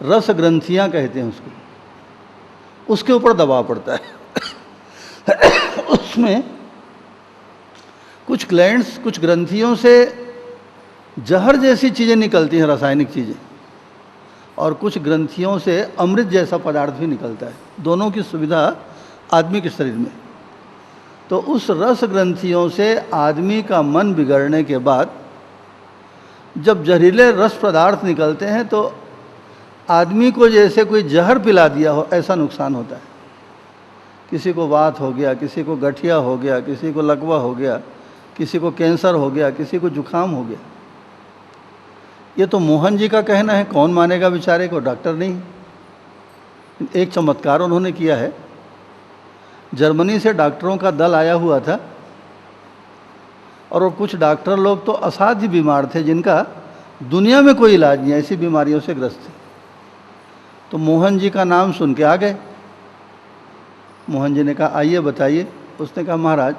रस ग्रंथियां कहते हैं उसको, उसके ऊपर दबाव पड़ता है। उसमें कुछ ग्लैंड्स, कुछ ग्रंथियों से जहर जैसी चीज़ें निकलती हैं, रासायनिक चीज़ें, और कुछ ग्रंथियों से अमृत जैसा पदार्थ भी निकलता है। दोनों की सुविधा आदमी के शरीर में। तो उस रस ग्रंथियों से आदमी का मन बिगड़ने के बाद जब जहरीले रस पदार्थ निकलते हैं तो आदमी को जैसे कोई जहर पिला दिया हो ऐसा नुकसान होता है। किसी को वात हो गया, किसी को गठिया हो गया, किसी को लकवा हो गया, किसी को कैंसर हो गया, किसी को जुकाम हो गया। ये तो मोहन जी का कहना है, कौन मानेगा बेचारे को, डॉक्टर नहीं। एक चमत्कार उन्होंने किया है। जर्मनी से डॉक्टरों का दल आया हुआ था और वो कुछ डॉक्टर लोग तो असाध्य बीमार थे जिनका दुनिया में कोई इलाज नहीं, ऐसी बीमारियों से ग्रस्त थे। तो मोहन जी का नाम सुन के आ गए। मोहन जी ने कहा आइए बताइए। उसने कहा महाराज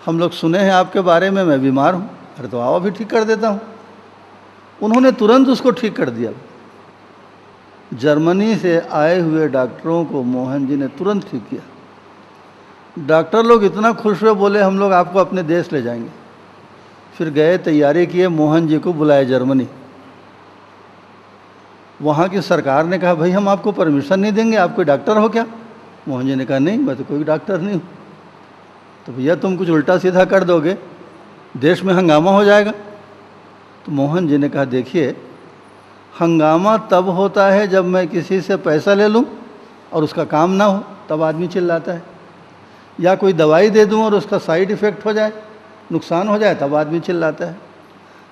हम लोग सुने हैं आपके बारे में, मैं बीमार हूँ। अरे तो आओ अभी ठीक कर देता हूँ। उन्होंने तुरंत उसको ठीक कर दिया। जर्मनी से आए हुए डॉक्टरों को मोहन जी ने तुरंत ठीक किया। डॉक्टर लोग इतना खुश हुए, बोले हम लोग आपको अपने देश ले जाएंगे। फिर गए, तैयारी किए, मोहन जी को बुलाए जर्मनी। वहाँ की सरकार ने कहा भाई हम आपको परमिशन नहीं देंगे, आप कोई डॉक्टर हो क्या? मोहन जी ने कहा नहीं, मैं तो कोई डॉक्टर नहीं हूँ। तो भैया तुम कुछ उल्टा सीधा कर दोगे, देश में हंगामा हो जाएगा। तो मोहन जी ने कहा देखिए, हंगामा तब होता है जब मैं किसी से पैसा ले लूं और उसका काम ना हो, तब आदमी चिल्लाता है। या कोई दवाई दे दूं और उसका साइड इफ़ेक्ट हो जाए, नुकसान हो जाए, तब आदमी चिल्लाता है।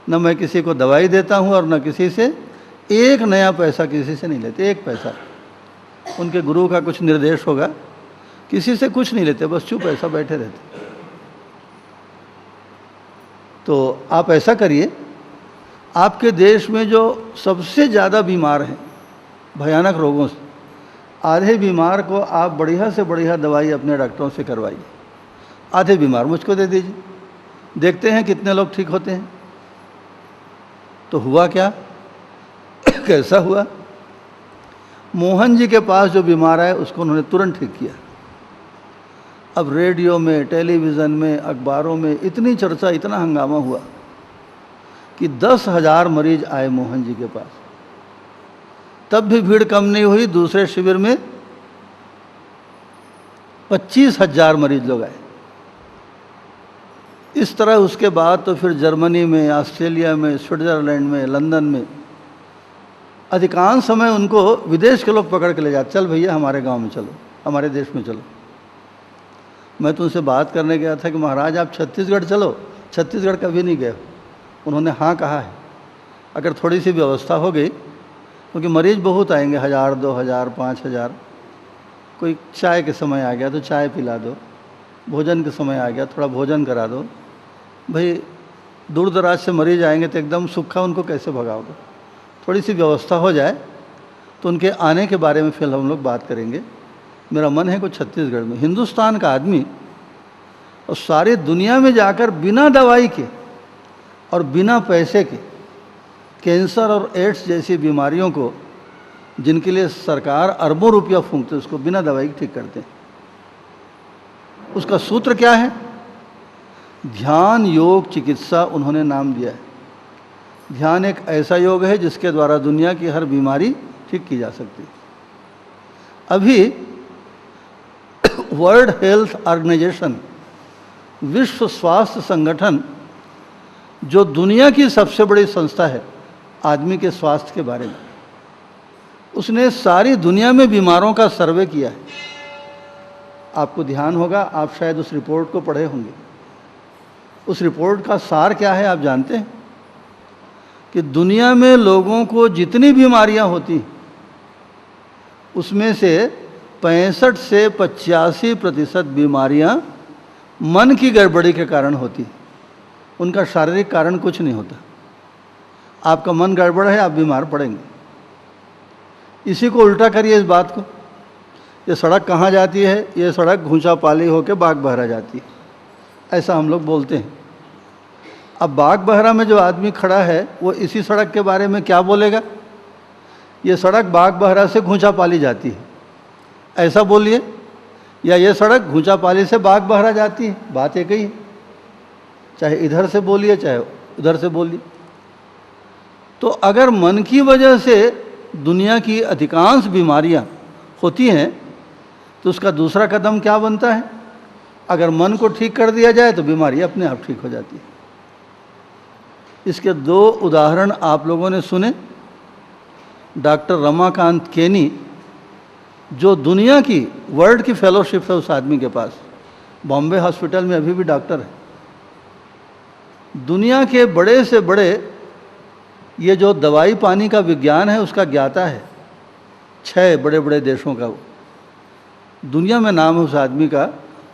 न मैं किसी को दवाई देता हूं और न किसी से एक नया पैसा किसी से नहीं लेते, एक पैसा। उनके गुरु का कुछ निर्देश होगा, किसी से कुछ नहीं लेते, बस चुप ऐसा बैठे रहते। तो आप ऐसा करिए, आपके देश में जो सबसे ज़्यादा बीमार हैं भयानक रोगों से, आधे बीमार को आप बढ़िया से बढ़िया दवाई अपने डॉक्टरों से करवाइए, आधे बीमार मुझको दे दीजिए, देखते हैं कितने लोग ठीक होते हैं। तो हुआ क्या कैसा हुआ? मोहन जी के पास जो बीमार आए उसको उन्होंने तुरंत ठीक किया। अब रेडियो में, टेलीविज़न में, अखबारों में इतनी चर्चा, इतना हंगामा हुआ कि 10,000 मरीज आए मोहन जी के पास। तब भी भीड़ कम नहीं हुई। दूसरे शिविर में 25,000 मरीज लोग आए। इस तरह उसके बाद तो फिर जर्मनी में, ऑस्ट्रेलिया में, स्विट्ज़रलैंड में, लंदन में अधिकांश समय उनको विदेश के लोग पकड़ के ले जाते, चल भैया हमारे गांव में चलो, हमारे देश में चलो। मैं तो उनसे बात करने गया था कि महाराज आप छत्तीसगढ़ चलो, छत्तीसगढ़ कभी नहीं गए। उन्होंने हाँ कहा है, अगर थोड़ी सी व्यवस्था हो गई, क्योंकि मरीज़ बहुत आएंगे, 1000, 2000, 5000। कोई चाय के समय आ गया तो चाय पिला दो, भोजन के समय आ गया थोड़ा भोजन करा दो। भाई दूर दराज से मरीज आएंगे तो एकदम सूखा उनको कैसे भगाओगे? थोड़ी सी व्यवस्था हो जाए तो उनके आने के बारे में फिर हम लोग बात करेंगे। मेरा मन है कि छत्तीसगढ़ में, हिंदुस्तान का आदमी और सारी दुनिया में जाकर बिना दवाई के और बिना पैसे के कैंसर और एड्स जैसी बीमारियों को, जिनके लिए सरकार अरबों रुपया फूंकते, उसको बिना दवाई के ठीक करते हैं। उसका सूत्र क्या है? ध्यान योग चिकित्सा उन्होंने नाम दिया है। ध्यान एक ऐसा योग है जिसके द्वारा दुनिया की हर बीमारी ठीक की जा सकती है। अभी वर्ल्ड हेल्थ ऑर्गेनाइजेशन, विश्व स्वास्थ्य संगठन, जो दुनिया की सबसे बड़ी संस्था है आदमी के स्वास्थ्य के बारे में, उसने सारी दुनिया में बीमारों का सर्वे किया है। आपको ध्यान होगा, आप शायद उस रिपोर्ट को पढ़े होंगे। उस रिपोर्ट का सार क्या है आप जानते हैं? कि दुनिया में लोगों को जितनी बीमारियां होती, उसमें से 65 से 85% बीमारियां मन की गड़बड़ी के कारण होती। उनका शारीरिक कारण कुछ नहीं होता। आपका मन गड़बड़ है, आप बीमार पड़ेंगे। इसी को उल्टा करिए इस बात को। ये सड़क कहाँ जाती है? ये सड़क घूंचापाली होकर बागबहरा जाती है, ऐसा हम लोग बोलते हैं। अब बागबहरा में जो आदमी खड़ा है वो इसी सड़क के बारे में क्या बोलेगा? ये सड़क बागबहरा से घूंचापाली जाती है, ऐसा बोलिए, या ये सड़क घूंचापाली से बागबहरा जाती है, बात एक ही है। चाहे इधर से बोलिए चाहे उधर से बोलिए। तो अगर मन की वजह से दुनिया की अधिकांश बीमारियां होती हैं तो उसका दूसरा कदम क्या बनता है? अगर मन को ठीक कर दिया जाए तो बीमारी अपने आप ठीक हो जाती है। इसके 2 उदाहरण आप लोगों ने सुने। डॉक्टर रमाकांत केनी, जो दुनिया की वर्ल्ड की फेलोशिप है उस आदमी के पास, बॉम्बे हॉस्पिटल में अभी भी डॉक्टर है। दुनिया के बड़े से बड़े ये जो दवाई पानी का विज्ञान है उसका ज्ञाता है। 6 बड़े बड़े देशों का वो दुनिया में नाम है उस आदमी का।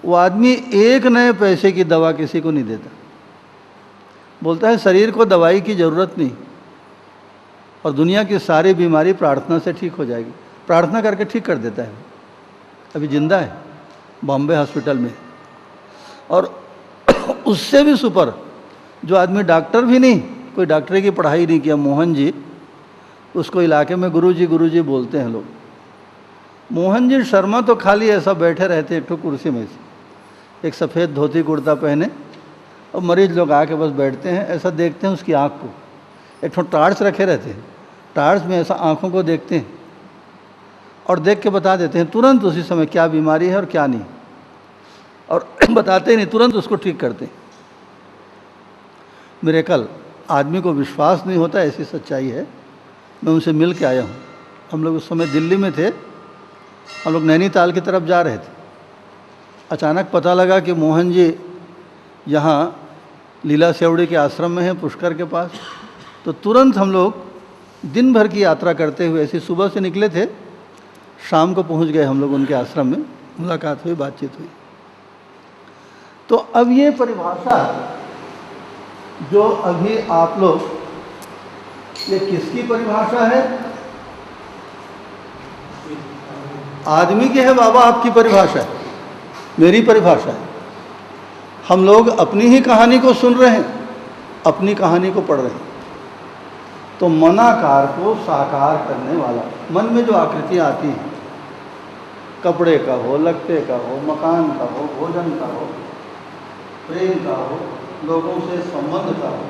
वो आदमी एक नए पैसे की दवा किसी को नहीं देता। बोलता है शरीर को दवाई की ज़रूरत नहीं और दुनिया की सारी बीमारी प्रार्थना से ठीक हो जाएगी। प्रार्थना करके ठीक कर देता है। अभी जिंदा है बॉम्बे हॉस्पिटल में। और उससे भी सुपर जो आदमी डॉक्टर भी नहीं, कोई डॉक्टरी की पढ़ाई नहीं किया, मोहन जी, उसको इलाके में गुरुजी बोलते हैं लोग। मोहन जी शर्मा तो खाली ऐसा बैठे रहते एक ठो कुर्सी में से, एक सफ़ेद धोती कुर्ता पहने, और मरीज लोग आके बस बैठते हैं, ऐसा देखते हैं उसकी आँख को। एक ठो टार्च रखे रहते हैं, टार्च में ऐसा आँखों को देखते हैं और देख के बता देते हैं तुरंत उसी समय क्या बीमारी है और क्या नहीं, और बताते ही नहीं, तुरंत उसको ठीक करते हैं। मिरेकल, आदमी को विश्वास नहीं होता, ऐसी सच्चाई है। मैं उनसे मिल के आया हूँ। हम लोग उस समय दिल्ली में थे, हम लोग नैनीताल की तरफ जा रहे थे। अचानक पता लगा कि मोहन जी यहाँ लीला सेवड़ी के आश्रम में हैं, पुष्कर के पास। तो तुरंत हम लोग दिन भर की यात्रा करते हुए, ऐसी सुबह से निकले थे, शाम को पहुँच गए हम लोग उनके आश्रम में। मुलाकात हुई, बातचीत हुई। तो अब ये परिभाषा जो अभी आप लोग, ये किसकी परिभाषा है? आदमी की है बाबा, आपकी परिभाषा है, मेरी परिभाषा है। हम लोग अपनी ही कहानी को सुन रहे हैं, अपनी कहानी को पढ़ रहे हैं। तो मनाकार को साकार करने वाला, मन में जो आकृतियाँ आती हैं, कपड़े का हो, लगते का हो, मकान का हो, भोजन का हो, प्रेम का हो, लोगों से संबंध का हो,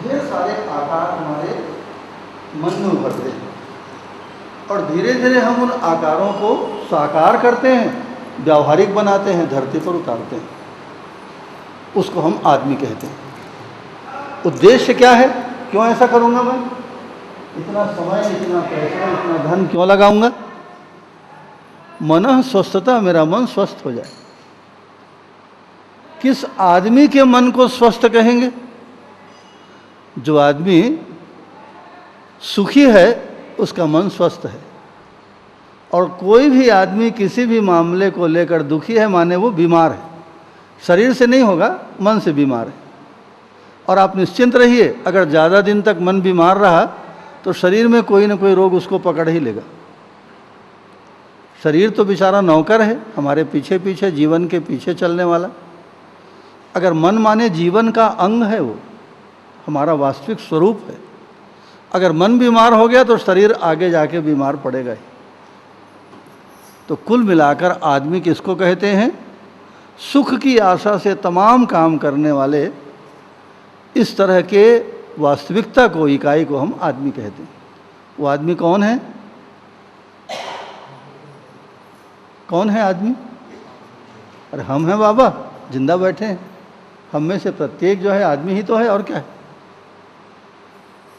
ढेर सारे आकार हमारे मन में उभरते हैं और धीरे धीरे हम उन आकारों को साकार करते हैं, व्यावहारिक बनाते हैं, धरती पर उतारते हैं। उसको हम आदमी कहते हैं। उद्देश्य क्या है? क्यों ऐसा करूँगा मैं? इतना समय, इतना पैसा, इतना धन क्यों लगाऊंगा? मन स्वस्थता, मेरा मन स्वस्थ हो जाए। किस आदमी के मन को स्वस्थ कहेंगे? जो आदमी सुखी है उसका मन स्वस्थ है, और कोई भी आदमी किसी भी मामले को लेकर दुखी है माने वो बीमार है। शरीर से नहीं होगा, मन से बीमार है। और आप निश्चिंत रहिए, अगर ज़्यादा दिन तक मन बीमार रहा तो शरीर में कोई ना कोई रोग उसको पकड़ ही लेगा। शरीर तो बेचारा नौकर है, हमारे पीछे पीछे, जीवन के पीछे चलने वाला। अगर मन माने जीवन का अंग है, वो हमारा वास्तविक स्वरूप है। अगर मन बीमार हो गया तो शरीर आगे जाके बीमार पड़ेगा ही। तो कुल मिलाकर आदमी किसको कहते हैं? सुख की आशा से तमाम काम करने वाले, इस तरह के वास्तविकता को, इकाई को हम आदमी कहते हैं। वो आदमी कौन है? कौन है आदमी? अरे हम हैं बाबा, जिंदा बैठे हैं। हम में से प्रत्येक जो है आदमी ही तो है, और क्या है।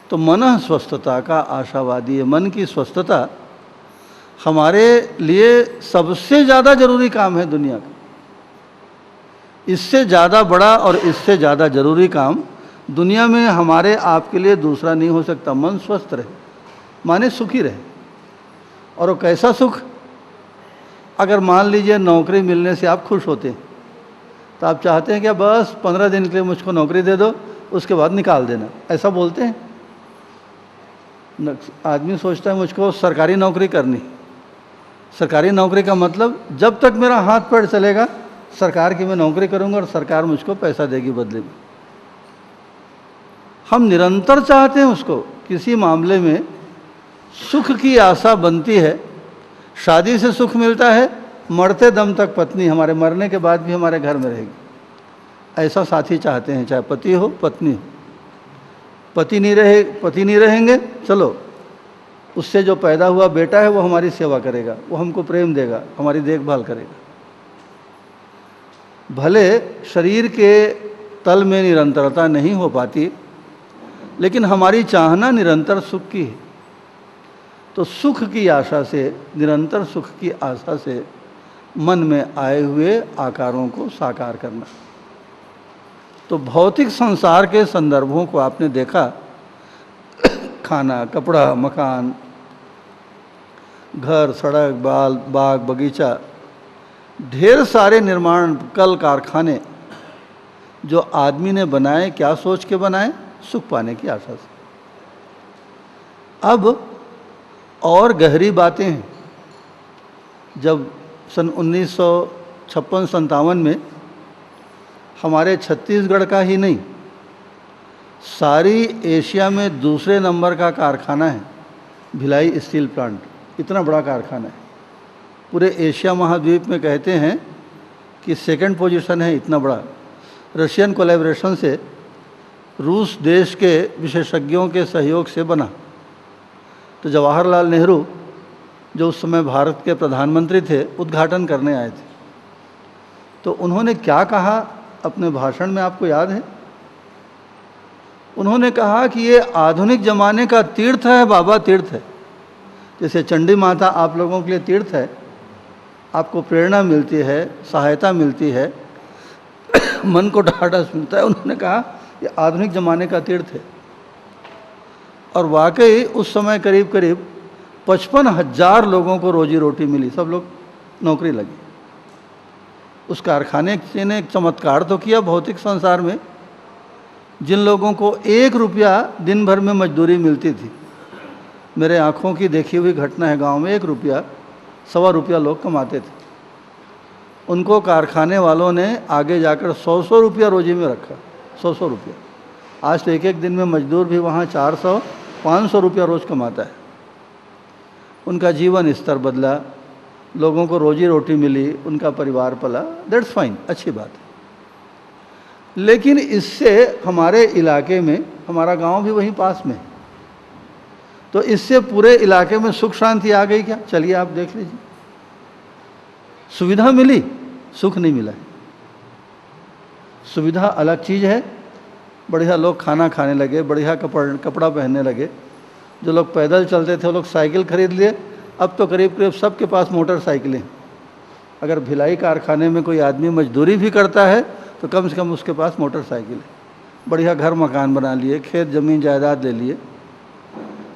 तो मन स्वस्थता का आशावादी है। मन की स्वस्थता हमारे लिए सबसे ज़्यादा जरूरी काम है दुनिया का। इससे ज़्यादा बड़ा और इससे ज़्यादा जरूरी काम दुनिया में हमारे आपके लिए दूसरा नहीं हो सकता। मन स्वस्थ रहे माने सुखी रहे। और वो कैसा सुख? अगर मान लीजिए नौकरी मिलने से आप खुश होते हैं, तो आप चाहते हैं कि बस 15 दिन के लिए मुझको नौकरी दे दो, उसके बाद निकाल देना, ऐसा बोलते हैं। आदमी सोचता है मुझको सरकारी नौकरी करनी। सरकारी नौकरी का मतलब जब तक मेरा हाथ पैर चलेगा सरकार की मैं नौकरी करूंगा और सरकार मुझको पैसा देगी बदले में। हम निरंतर चाहते हैं उसको। किसी मामले में सुख की आशा बनती है। शादी से सुख मिलता है, मरते दम तक पत्नी हमारे मरने के बाद भी हमारे घर में रहेगी, ऐसा साथी चाहते हैं, चाहे पति हो पत्नी हो। पति नहीं रहेंगे, चलो उससे जो पैदा हुआ बेटा है वो हमारी सेवा करेगा, वो हमको प्रेम देगा, हमारी देखभाल करेगा। भले शरीर के तल में निरंतरता नहीं हो पाती, लेकिन हमारी चाहना निरंतर सुख की है। तो सुख की आशा से, निरंतर सुख की आशा से मन में आए हुए आकारों को साकार करना। तो भौतिक संसार के संदर्भों को आपने देखा, खाना, कपड़ा, मकान, घर, सड़क, बाग, बगीचा, ढेर सारे निर्माण, कल कारखाने जो आदमी ने बनाए, क्या सोच के बनाए? सुख पाने की आशा से। अब और गहरी बातें हैं। जब सन 1956-57 में हमारे छत्तीसगढ़ का ही नहीं, सारी एशिया में दूसरे नंबर का कारखाना है भिलाई स्टील प्लांट, इतना बड़ा कारखाना है, पूरे एशिया महाद्वीप में कहते हैं कि सेकंड पोजीशन है, इतना बड़ा। रशियन कोलैबोरेशन से, रूस देश के विशेषज्ञों के सहयोग से बना। तो जवाहरलाल नेहरू जो उस समय भारत के प्रधानमंत्री थे, उद्घाटन करने आए थे। तो उन्होंने क्या कहा अपने भाषण में, आपको याद है? उन्होंने कहा कि ये आधुनिक ज़माने का तीर्थ है बाबा, तीर्थ है। जैसे चंडी माता आप लोगों के लिए तीर्थ है, आपको प्रेरणा मिलती है, सहायता मिलती है, मन को ढाढ़स मिलता है। उन्होंने कहा ये आधुनिक ज़माने का तीर्थ है। और वाकई उस समय करीब करीब 55,000 लोगों को रोजी रोटी मिली, सब लोग नौकरी लगी। उस कारखाने ने एक चमत्कार तो किया भौतिक संसार में। जिन लोगों को 1 रुपया दिन भर में मजदूरी मिलती थी, मेरे आँखों की देखी हुई घटना है, गांव में 1 रुपया, 1.25 रुपया लोग कमाते थे। उनको कारखाने वालों ने आगे जाकर 100-100 रुपया रोजी में रखा, 100-100 रुपया। आज तो एक दिन में मजदूर भी वहाँ 400-500 रुपया रोज़ कमाता है। उनका जीवन स्तर बदला, लोगों को रोजी रोटी मिली, उनका परिवार पला, दैट्स फाइन, अच्छी बात है। लेकिन इससे हमारे इलाके में, हमारा गांव भी वहीं पास में, तो इससे पूरे इलाके में सुख शांति आ गई क्या? चलिए आप देख लीजिए। सुविधा मिली, सुख नहीं मिला। सुविधा अलग चीज़ है, बढ़िया लोग खाना खाने लगे, बढ़िया कपड़ा पहनने लगे। जो लोग पैदल चलते थे वो लोग साइकिल खरीद लिए। अब तो करीब करीब सबके पास मोटरसाइकिलें। अगर भिलाई कारखाने में कोई आदमी मजदूरी भी करता है तो कम से कम उसके पास मोटरसाइकिल है। बढ़िया घर मकान बना लिए, खेत ज़मीन जायदाद ले लिए।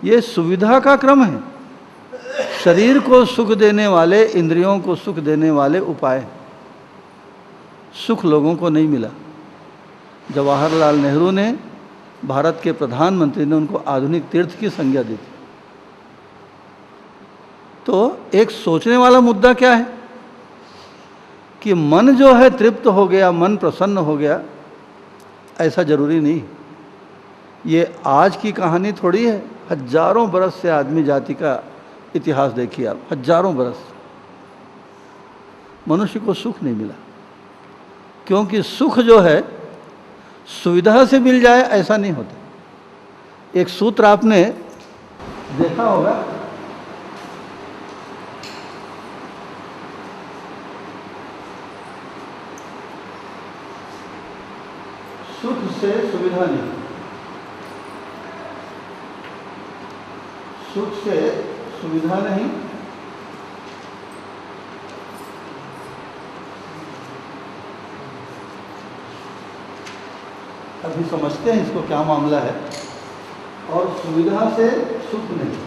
ये सुविधा का क्रम है। शरीर को सुख देने वाले, इंद्रियों को सुख देने वाले उपाय। सुख लोगों को नहीं मिला। जवाहरलाल नेहरू ने, भारत के प्रधानमंत्री ने उनको आधुनिक तीर्थ की संज्ञा दी थी। तो एक सोचने वाला मुद्दा क्या है कि मन जो है तृप्त हो गया, मन प्रसन्न हो गया, ऐसा जरूरी नहीं। ये आज की कहानी थोड़ी है। हजारों बरस से आदमी जाति का इतिहास देखिए आप, हजारों बरस मनुष्य को सुख नहीं मिला। क्योंकि सुख जो है सुविधा से मिल जाए ऐसा नहीं होता। एक सूत्र आपने देखा होगा, सुख से सुविधा नहीं, सुख से सुविधा नहीं, अभी समझते हैं इसको क्या मामला है। और सुविधा से सुख नहीं।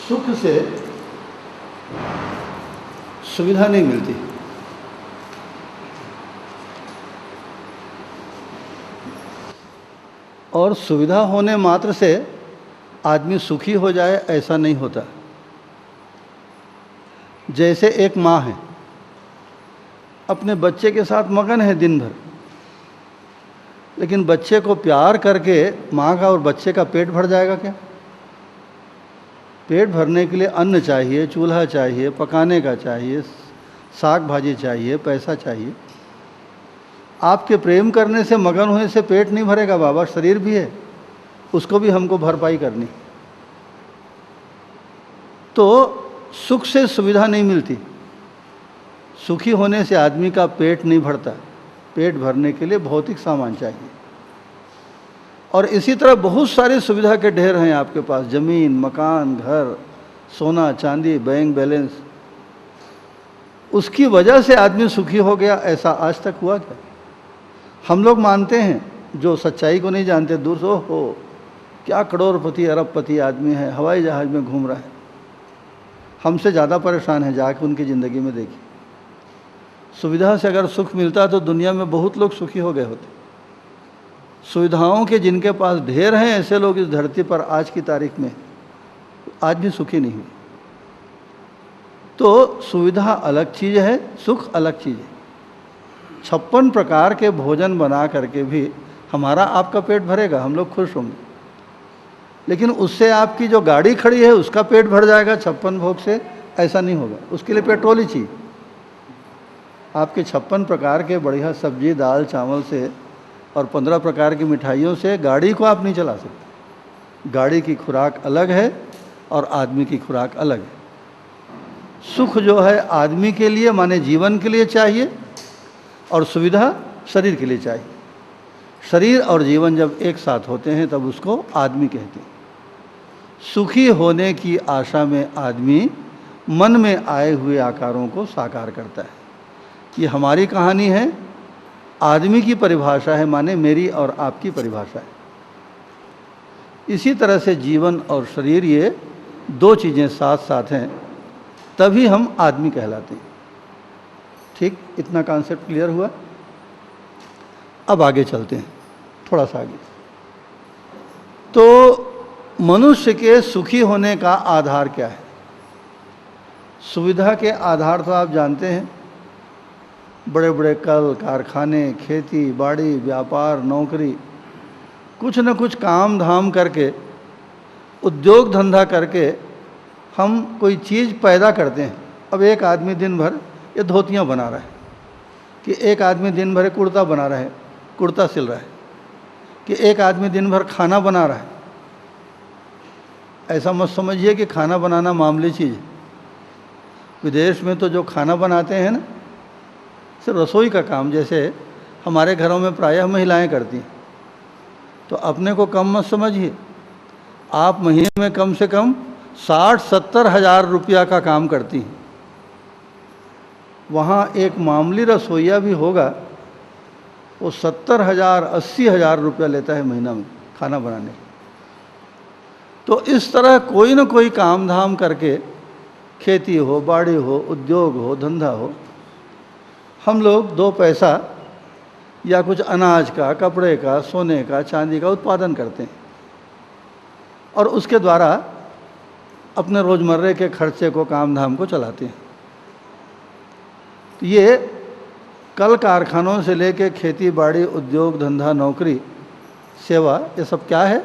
सुख से सुविधा नहीं मिलती। और सुविधा होने मात्र से आदमी सुखी हो जाए ऐसा नहीं होता। जैसे एक माँ है, अपने बच्चे के साथ मगन है दिन भर, लेकिन बच्चे को प्यार करके माँ का और बच्चे का पेट भर जाएगा क्या? पेट भरने के लिए अन्न चाहिए, चूल्हा चाहिए, पकाने का चाहिए, साग भाजी चाहिए, पैसा चाहिए। आपके प्रेम करने से, मगन होने से पेट नहीं भरेगा बाबा, शरीर भी है, उसको भी हमको भरपाई करनी। तो सुख से सुविधा नहीं मिलती। सुखी होने से आदमी का पेट नहीं भरता। पेट भरने के लिए भौतिक सामान चाहिए। और इसी तरह बहुत सारी सुविधा के ढेर हैं आपके पास, ज़मीन, मकान, घर, सोना चांदी, बैंक बैलेंस। उसकी वजह से आदमी सुखी हो गया, ऐसा आज तक हुआ क्या? हम लोग मानते हैं, जो सच्चाई को नहीं जानते दूर से, हो क्या करोड़पति अरबपति आदमी है, हवाई जहाज़ में घूम रहा है। हमसे ज़्यादा परेशान है, जाके उनकी ज़िंदगी में देखिए। सुविधा से अगर सुख मिलता तो दुनिया में बहुत लोग सुखी हो गए होते। सुविधाओं के जिनके पास ढेर हैं, ऐसे लोग इस धरती पर आज की तारीख में आज भी सुखी नहीं हुए। तो सुविधा अलग चीज़ है, सुख अलग चीज़ है। 56 प्रकार के भोजन बना करके भी हमारा आपका पेट भरेगा, हम लोग खुश होंगे, लेकिन उससे आपकी जो गाड़ी खड़ी है उसका पेट भर जाएगा 56 भोग से, ऐसा नहीं होगा। उसके लिए पेट्रोल ही चाहिए। आपके 56 प्रकार के बढ़िया सब्जी दाल चावल से और 15 प्रकार की मिठाइयों से गाड़ी को आप नहीं चला सकते। गाड़ी की खुराक अलग है और आदमी की खुराक अलग है। सुख जो है आदमी के लिए माने जीवन के लिए चाहिए, और सुविधा शरीर के लिए चाहिए। शरीर और जीवन जब एक साथ होते हैं तब उसको आदमी कहते हैं। सुखी होने की आशा में आदमी मन में आए हुए आकारों को साकार करता है। ये हमारी कहानी है, आदमी की परिभाषा है, माने मेरी और आपकी परिभाषा है। इसी तरह से जीवन और शरीर, ये दो चीज़ें साथ साथ हैं, तभी हम आदमी कहलाते हैं। ठीक, इतना कॉन्सेप्ट क्लियर हुआ। अब आगे चलते हैं, थोड़ा सा आगे। तो मनुष्य के सुखी होने का आधार क्या है? सुविधा के आधार तो आप जानते हैं, बड़े बड़े कल कारखाने, खेती बाड़ी, व्यापार, नौकरी, कुछ न कुछ काम धाम करके, उद्योग धंधा करके हम कोई चीज़ पैदा करते हैं। अब एक आदमी दिन भर ये धोतियाँ बना रहा है, कि एक आदमी दिन भर कुर्ता बना रहा है, कुर्ता सिल रहा है, कि एक आदमी दिन भर खाना बना रहा है। ऐसा मत समझिए कि खाना बनाना मामूली चीज़ है। विदेश में तो जो खाना बनाते हैं ना, सिर्फ रसोई का काम जैसे हमारे घरों में प्रायः महिलाएं करती हैं, तो अपने को कम मत समझिए। आप महीने में कम से कम 60-70 हज़ार रुपया का काम करती हैं। वहाँ एक मामूली रसोइया भी होगा, वो 70,000-80 हज़ार रुपया लेता है महीना में खाना बनाने का। तो इस तरह कोई न कोई काम धाम करके, खेती हो, बाड़ी हो, उद्योग हो, धंधा हो, हम लोग 2 पैसा या कुछ अनाज का, कपड़े का, सोने का, चांदी का उत्पादन करते हैं, और उसके द्वारा अपने रोज़मर्रे के खर्चे को, काम धाम को चलाते हैं। तो ये कल कारखानों से लेके खेती बाड़ी, उद्योग धंधा, नौकरी, सेवा, ये सब क्या है?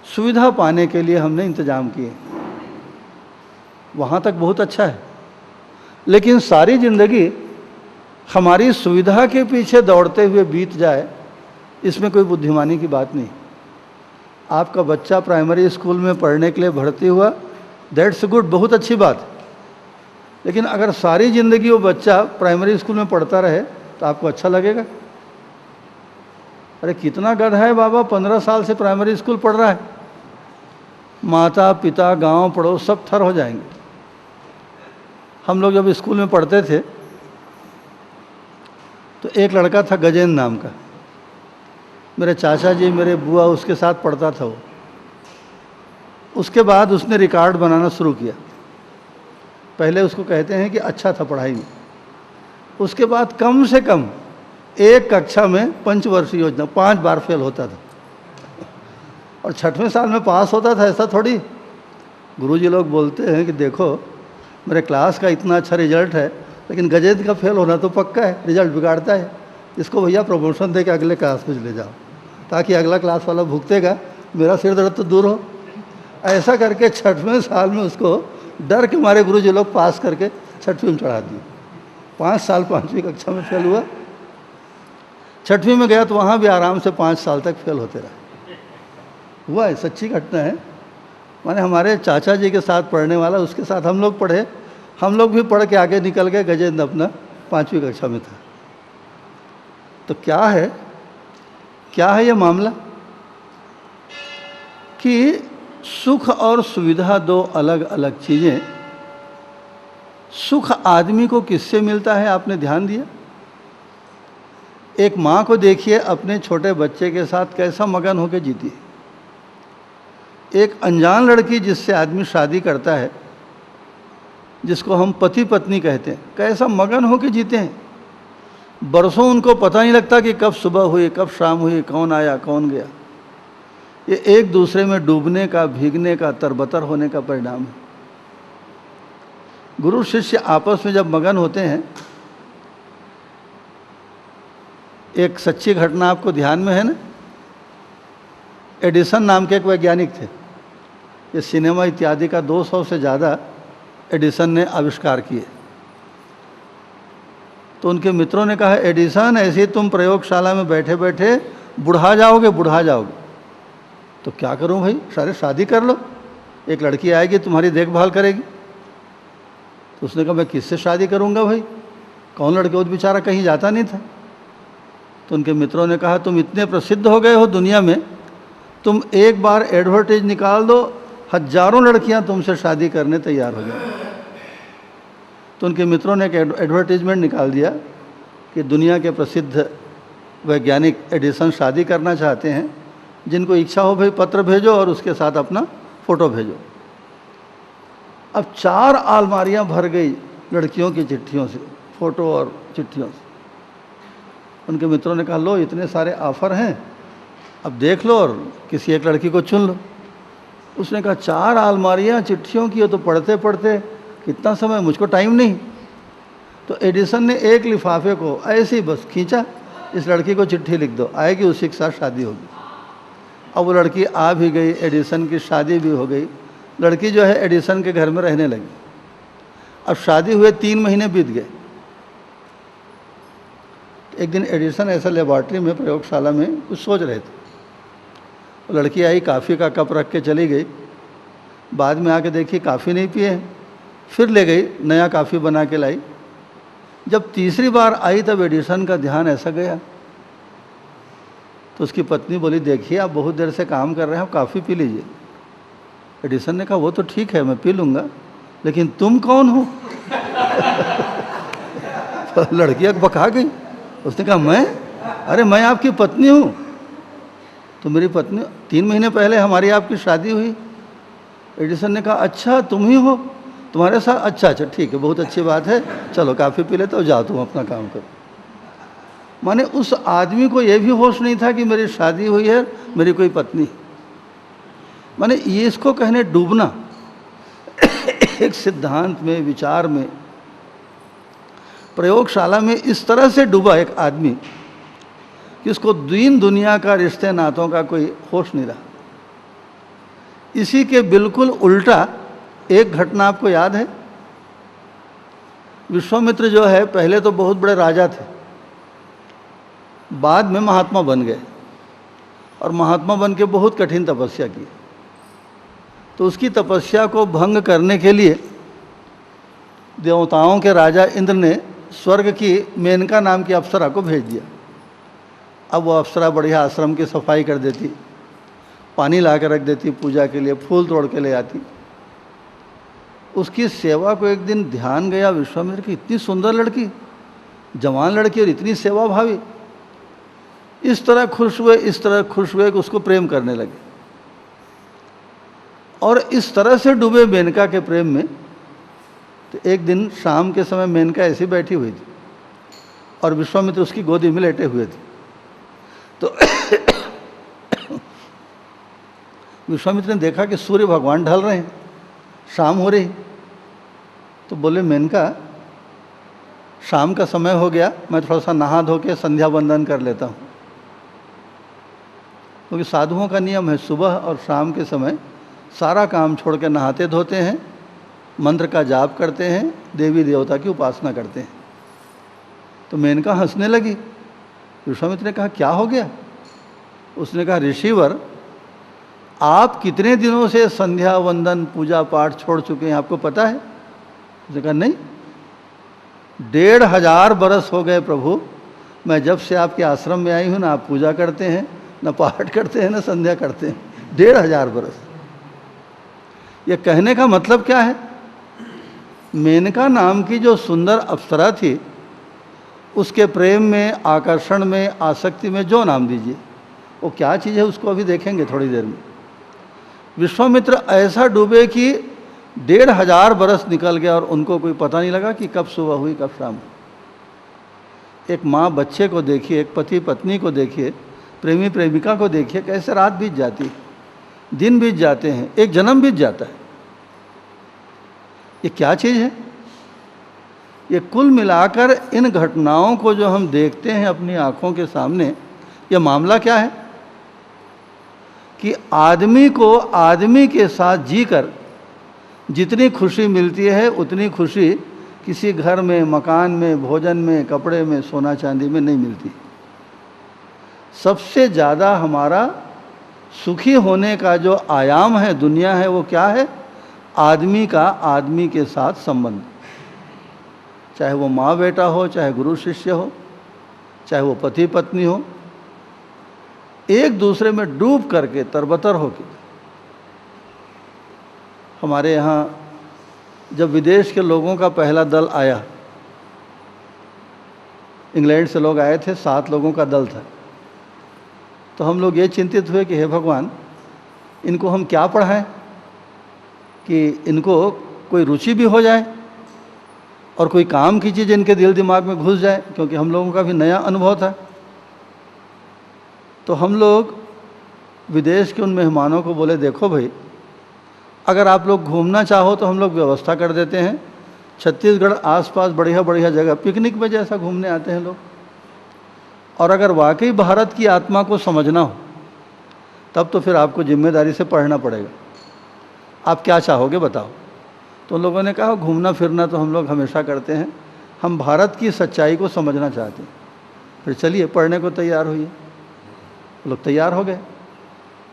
सुविधा पाने के लिए हमने इंतजाम किए। वहाँ तक बहुत अच्छा है, लेकिन सारी ज़िंदगी हमारी सुविधा के पीछे दौड़ते हुए बीत जाए, इसमें कोई बुद्धिमानी की बात नहीं। आपका बच्चा प्राइमरी स्कूल में पढ़ने के लिए भर्ती हुआ, दैट्स गुड, बहुत अच्छी बात। लेकिन अगर सारी ज़िंदगी वो बच्चा प्राइमरी स्कूल में पढ़ता रहे तो आपको अच्छा लगेगा? अरे कितना गधा है बाबा, 15 साल से प्राइमरी स्कूल पढ़ रहा है। माता पिता, गांव पड़ोस सब थर हो जाएंगे। हम लोग जब स्कूल में पढ़ते थे तो एक लड़का था गजेंद्र नाम का, मेरे चाचा जी, मेरे बुआ, उसके साथ पढ़ता था वो। उसके बाद उसने रिकॉर्ड बनाना शुरू किया। पहले उसको कहते हैं कि अच्छा था पढ़ाई में, उसके बाद कम से कम एक कक्षा में पंचवर्षीय योजना 5 बार फेल होता था, और 6वें साल में पास होता था। ऐसा थोड़ी, गुरुजी लोग बोलते हैं कि देखो मेरे क्लास का इतना अच्छा रिजल्ट है, लेकिन गजेंद्र का फेल होना तो पक्का है, रिजल्ट बिगाड़ता है, इसको भैया प्रमोशन दे के अगले क्लास में ले जाओ, ताकि अगला क्लास वाला भुगतेगा, मेरा सिर दर्द तो दूर हो। ऐसा करके 6वें साल में उसको डर के मारे गुरुजी लोग पास करके 6वीं में चढ़ा दिए। 5 साल 5वीं कक्षा में फेल हुआ, 6वीं में गया तो वहाँ भी आराम से 5 साल तक फेल होते रहे। हुआ है, सच्ची घटना है। माने हमारे चाचा जी के साथ पढ़ने वाला, उसके साथ हम लोग पढ़े, हम लोग भी पढ़ के आगे निकल गए। गजेंद्र अपना 5वीं कक्षा में था। तो क्या है ये मामला कि सुख और सुविधा 2 अलग अलग चीज़ें। सुख आदमी को किससे मिलता है, आपने ध्यान दिया? एक माँ को देखिए अपने छोटे बच्चे के साथ कैसा मगन होकर जीती है। एक अनजान लड़की जिससे आदमी शादी करता है, जिसको हम पति पत्नी कहते हैं, कैसा मगन होकर जीते हैं। बरसों उनको पता नहीं लगता कि कब सुबह हुई, कब शाम हुई, कौन आया कौन गया। ये एक दूसरे में डूबने का, भीगने का, तरबतर होने का परिणाम है। गुरु शिष्य आपस में जब मगन होते हैं, एक सच्ची घटना आपको ध्यान में है ना, एडिसन नाम के एक वैज्ञानिक थे। ये सिनेमा इत्यादि का 200 से ज़्यादा एडिसन ने आविष्कार किए। तो उनके मित्रों ने कहा, एडिसन ऐसे ही तुम प्रयोगशाला में बैठे बैठे बुढ़ा जाओगे, बुढ़ा जाओगे। तो क्या करूं भाई, सारे शादी कर लो, एक लड़की आएगी तुम्हारी देखभाल करेगी। तो उसने कहा, मैं किससे शादी करूंगा भाई, कौन लड़के, वो बेचारा कहीं जाता नहीं था। तो उनके मित्रों ने कहा, तुम इतने प्रसिद्ध हो गए हो दुनिया में, तुम एक बार एडवर्टाइज निकाल दो, हजारों लड़कियां तुमसे शादी करने तैयार हो जाए। तो उनके मित्रों ने एक एडवर्टीजमेंट निकाल दिया कि दुनिया के प्रसिद्ध वैज्ञानिक एडिसन शादी करना चाहते हैं, जिनको इच्छा हो भाई पत्र भेजो और उसके साथ अपना फ़ोटो भेजो। अब 4 अलमारियां भर गई लड़कियों की चिट्ठियों से, फ़ोटो और चिट्ठियों से। उनके मित्रों ने कहा, लो इतने सारे ऑफ़र हैं, अब देख लो और किसी एक लड़की को चुन लो। उसने कहा, 4 अलमारियां चिट्ठियों की हो तो पढ़ते पढ़ते कितना समय, मुझको टाइम नहीं। तो एडिसन ने एक लिफाफे को ऐसे ही बस खींचा, इस लड़की को चिट्ठी लिख दो, आएगी उसी के साथ शादी होगी। अब वो लड़की आ भी गई, एडिसन की शादी भी हो गई। लड़की जो है एडिसन के घर में रहने लगी। अब शादी हुए 3 महीने बीत गए। एक दिन एडिसन ऐसा लेबॉर्ट्री में, प्रयोगशाला में कुछ सोच रहे थे। वो लड़की आई, कॉफ़ी का कप रख के चली गई। बाद में आके देखी कॉफ़ी नहीं पिए, फिर ले गई, नया कॉफ़ी बना के लाई। जब तीसरी बार आई तब एडिसन का ध्यान ऐसा गया, तो उसकी पत्नी बोली, देखिए आप बहुत देर से काम कर रहे हैं, आप कॉफ़ी पी लीजिए। एडिसन ने कहा, वो तो ठीक है मैं पी लूँगा, लेकिन तुम कौन हो? तो लड़की बका गई। उसने कहा, मैं? अरे मैं आपकी पत्नी हूँ। तो मेरी पत्नी, 3 महीने पहले हमारी आपकी शादी हुई। एडिसन ने कहा, अच्छा तुम ही हो, तुम्हारे साथ? अच्छा अच्छा ठीक है, बहुत अच्छी बात है, चलो कॉफ़ी पी लेते हो, जाओ तुम अपना काम करो। माने उस आदमी को यह भी होश नहीं था कि मेरी शादी हुई है, मेरी कोई पत्नी। माने ये इसको कहने डूबना। एक सिद्धांत में, विचार में, प्रयोगशाला में इस तरह से डूबा एक आदमी कि उसको दीन दुनिया का, रिश्ते नातों का कोई होश नहीं रहा। इसी के बिल्कुल उल्टा एक घटना आपको याद है। विश्वामित्र जो है पहले तो बहुत बड़े राजा थे, बाद में महात्मा बन गए, और महात्मा बन के बहुत कठिन तपस्या की। तो उसकी तपस्या को भंग करने के लिए देवताओं के राजा इंद्र ने स्वर्ग की मेनका नाम की अप्सरा को भेज दिया। अब वो अप्सरा बढ़िया आश्रम की सफाई कर देती, पानी ला के रख देती पूजा के लिए, फूल तोड़ के ले आती। उसकी सेवा को एक दिन ध्यान गया विश्वामित्र की, इतनी सुंदर लड़की, जवान लड़की और इतनी सेवा भावी। इस तरह खुश हुए, इस तरह खुश हुए कि उसको प्रेम करने लगे। और इस तरह से डूबे मेनका के प्रेम में। तो एक दिन शाम के समय मेनका ऐसी बैठी हुई थी और विश्वामित्र उसकी गोदी में लेटे हुए थे। तो विश्वामित्र ने देखा कि सूर्य भगवान ढल रहे हैं, शाम हो रही। तो बोले, मेनका शाम का समय हो गया, मैं थोड़ा सा नहा धो के संध्या वंदन कर लेता हूँ। क्योंकि साधुओं का नियम है सुबह और शाम के समय सारा काम छोड़ के नहाते धोते हैं, मंत्र का जाप करते हैं, देवी देवता की उपासना करते हैं। तो मेनका हंसने लगी। विश्वामित्र ने कहा, क्या हो गया? उसने कहा, ऋषिवर आप कितने दिनों से संध्या वंदन पूजा पाठ छोड़ चुके हैं, आपको पता है? उसने कहा, नहीं। 1500 बरस हो गए प्रभु, मैं जब से आपके आश्रम में आई हूँ ना आप पूजा करते हैं, ना पाठ करते हैं, ना संध्या करते हैं। 1500 बरस। ये कहने का मतलब क्या है? मेनका नाम की जो सुंदर अप्सरा थी, उसके प्रेम में, आकर्षण में, आसक्ति में, जो नाम दीजिए, वो क्या चीज़ है उसको अभी देखेंगे थोड़ी देर में। विश्वामित्र ऐसा डूबे कि 1500 बरस निकल गया और उनको कोई पता नहीं लगा कि कब सुबह हुई कब शाम हुई। एक माँ बच्चे को देखिए, एक पति पत्नी को देखिए, प्रेमी प्रेमिका को देखिए, कैसे रात बीत जाती है, दिन बीत जाते हैं, एक जन्म बीत जाता है। ये क्या चीज़ है? ये कुल मिलाकर इन घटनाओं को जो हम देखते हैं अपनी आँखों के सामने, ये मामला क्या है कि आदमी को आदमी के साथ जीकर जितनी खुशी मिलती है उतनी खुशी किसी घर में, मकान में, भोजन में, कपड़े में, सोना चांदी में नहीं मिलती। सबसे ज़्यादा हमारा सुखी होने का जो आयाम है, दुनिया है, वो क्या है? आदमी का आदमी के साथ संबंध। चाहे वो माँ बेटा हो, चाहे गुरु शिष्य हो, चाहे वो पति पत्नी हो, एक दूसरे में डूब करके तरबतर होके। हमारे यहाँ जब विदेश के लोगों का पहला दल आया, इंग्लैंड से लोग आए थे, 7 लोगों का दल था, तो हम लोग ये चिंतित हुए कि हे भगवान, इनको हम क्या पढ़ाएं कि इनको कोई रुचि भी हो जाए और कोई काम की चीज़ इनके दिल दिमाग में घुस जाए, क्योंकि हम लोगों का भी नया अनुभव था। तो हम लोग विदेश के उन मेहमानों को बोले, देखो भाई, अगर आप लोग घूमना चाहो तो हम लोग व्यवस्था कर देते हैं। छत्तीसगढ़ आसपास बढ़िया बढ़िया जगह पिकनिक में जैसा घूमने आते हैं लोग। और अगर वाकई भारत की आत्मा को समझना हो तब तो फिर आपको जिम्मेदारी से पढ़ना पड़ेगा। आप क्या चाहोगे बताओ? तो उन लोगों ने कहा, घूमना फिरना तो हम लोग हमेशा करते हैं, हम भारत की सच्चाई को समझना चाहते हैं। फिर चलिए पढ़ने को तैयार हुई। लोग तैयार हो गए।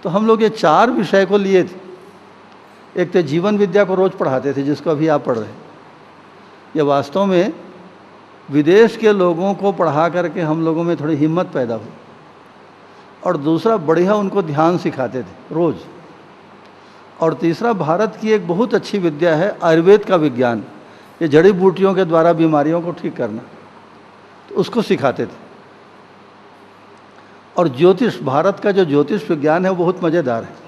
तो हम लोग ये 4 विषय को लिए थे। एक तो जीवन विद्या को रोज़ पढ़ाते थे, जिसको अभी आप पढ़ रहे हैं। ये वास्तव में विदेश के लोगों को पढ़ा करके हम लोगों में थोड़ी हिम्मत पैदा हुई। और दूसरा, बढ़िया उनको ध्यान सिखाते थे रोज़। और तीसरा, भारत की एक बहुत अच्छी विद्या है आयुर्वेद का विज्ञान, ये जड़ी बूटियों के द्वारा बीमारियों को ठीक करना, तो उसको सिखाते थे। और ज्योतिष, भारत का जो ज्योतिष विज्ञान है वो बहुत मज़ेदार है।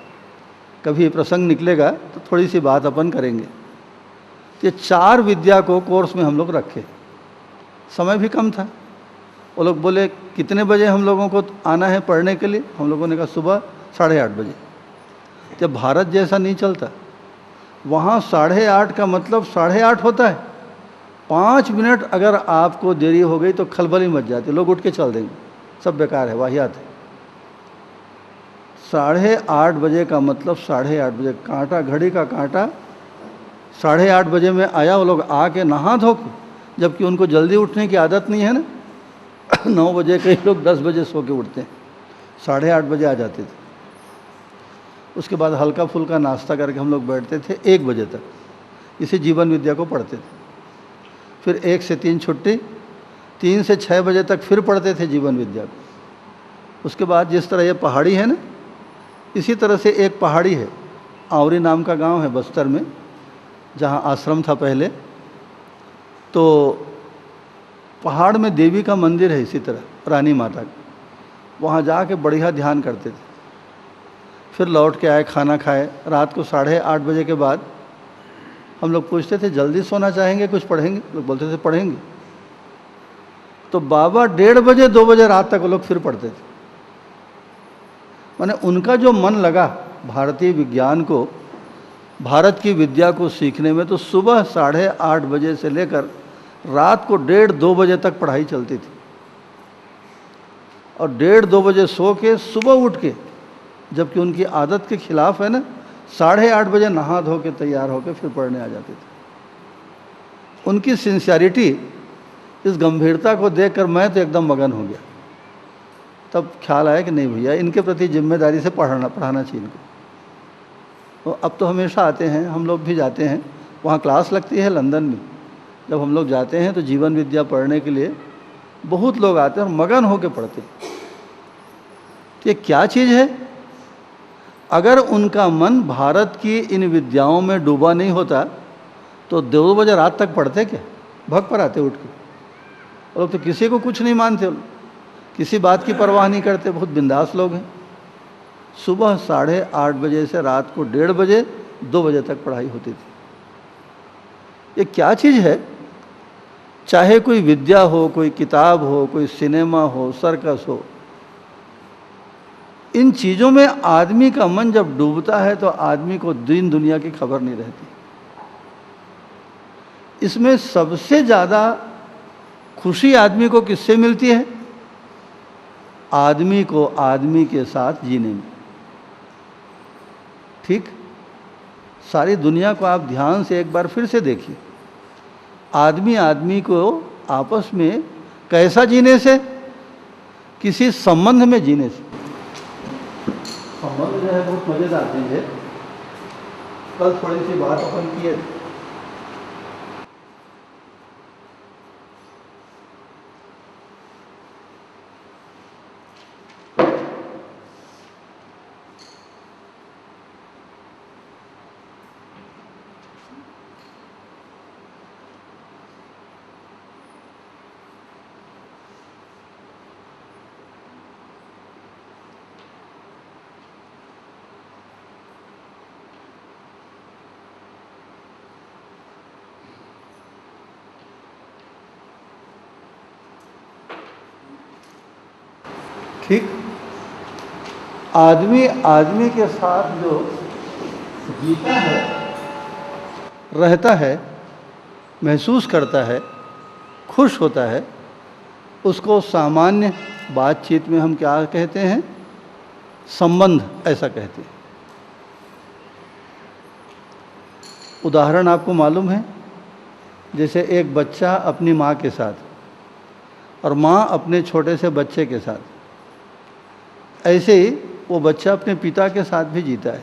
कभी प्रसंग निकलेगा तो थोड़ी सी बात अपन करेंगे। ये 4 विद्या को कोर्स में हम लोग रखे। समय भी कम था। वो लोग बोले, कितने बजे हम लोगों को आना है पढ़ने के लिए? हम लोगों ने कहा सुबह 8:30 बजे। जब भारत जैसा नहीं चलता, वहाँ 8:30 का मतलब 8:30 होता है। 5 मिनट अगर आपको देरी हो गई तो खलबली मच जाती, लोग उठ के चल देंगे, सब बेकार है, वाहियात है। 8:30 बजे का मतलब 8:30 बजे, कांटा, घड़ी का कांटा 8:30 बजे में आया। वो लोग आके नहा धो के, जबकि उनको जल्दी उठने की आदत नहीं है ना 9 बजे, कई लोग 10 बजे सो के उठते हैं, 8:30 बजे आ जाते थे। उसके बाद हल्का फुल्का नाश्ता करके हम लोग बैठते थे 1 बजे तक, इसी जीवन विद्या को पढ़ते थे। फिर 1 से 3 छुट्टी, 3 से 6 बजे तक फिर पढ़ते थे जीवन विद्या को। उसके बाद जिस तरह ये पहाड़ी है ना, इसी तरह से एक पहाड़ी है, आंवरी नाम का गांव है बस्तर में, जहां आश्रम था पहले। तो पहाड़ में देवी का मंदिर है, इसी तरह रानी माता का। वहाँ जाके बढ़िया ध्यान करते थे। फिर लौट के आए, खाना खाए। रात को 8:30 बजे के बाद हम लोग पूछते थे, जल्दी सोना चाहेंगे, कुछ पढ़ेंगे? लोग बोलते थे पढ़ेंगे। तो बाबा 1:30 बजे 2 बजे रात तक वो लोग फिर पढ़ते थे। माने उनका जो मन लगा भारतीय विज्ञान को, भारत की विद्या को सीखने में, तो सुबह 8:30 बजे से लेकर रात को 1:30-2 बजे तक पढ़ाई चलती थी। और 1:30-2 बजे सो के सुबह उठ के, जबकि उनकी आदत के खिलाफ है ना, 8:30 बजे नहा धो के तैयार होकर फिर पढ़ने आ जाते थे। उनकी सिंसियरिटी, इस गंभीरता को देखकर मैं तो एकदम मगन हो गया। तब ख्याल आया कि नहीं भैया, इनके प्रति जिम्मेदारी से पढ़ाना चाहिए इनको। तो अब तो हमेशा आते हैं, हम लोग भी जाते हैं, वहाँ क्लास लगती है लंदन में। जब हम लोग जाते हैं तो जीवन विद्या पढ़ने के लिए बहुत लोग आते हैं और मगन होकर पढ़ते हैं। ये क्या चीज़ है? अगर उनका मन भारत की इन विद्याओं में डूबा नहीं होता तो 2 बजे रात तक पढ़ते क्या? भग पर आते उठ के। वो लोग तो किसी को कुछ नहीं मानते, किसी बात की परवाह नहीं करते, बहुत बिंदास लोग हैं। सुबह 8:30 बजे से रात को 1:30 बजे 2 बजे तक पढ़ाई होती थी। ये क्या चीज़ है? चाहे कोई विद्या हो, कोई किताब हो, कोई सिनेमा हो, सर्कस हो, इन चीज़ों में आदमी का मन जब डूबता है तो आदमी को दीन दुनिया की खबर नहीं रहती। इसमें सबसे ज़्यादा खुशी आदमी को किससे मिलती है? आदमी को आदमी के साथ जीने में। ठीक, सारी दुनिया को आप ध्यान से एक बार फिर से देखिए। आदमी आदमी को आपस में कैसा जीने से? किसी संबंध में जीने से। संबंध जो है बहुत मजेदार चीज है। कल थोड़ी सी बात अपन किए थे। ठीक, आदमी आदमी के साथ जो जीता है, रहता है, महसूस करता है, खुश होता है, उसको सामान्य बातचीत में हम क्या कहते हैं? संबंध, ऐसा कहते हैं। उदाहरण आपको मालूम है, जैसे एक बच्चा अपनी माँ के साथ और माँ अपने छोटे से बच्चे के साथ, ऐसे ही वो बच्चा अपने पिता के साथ भी जीता है।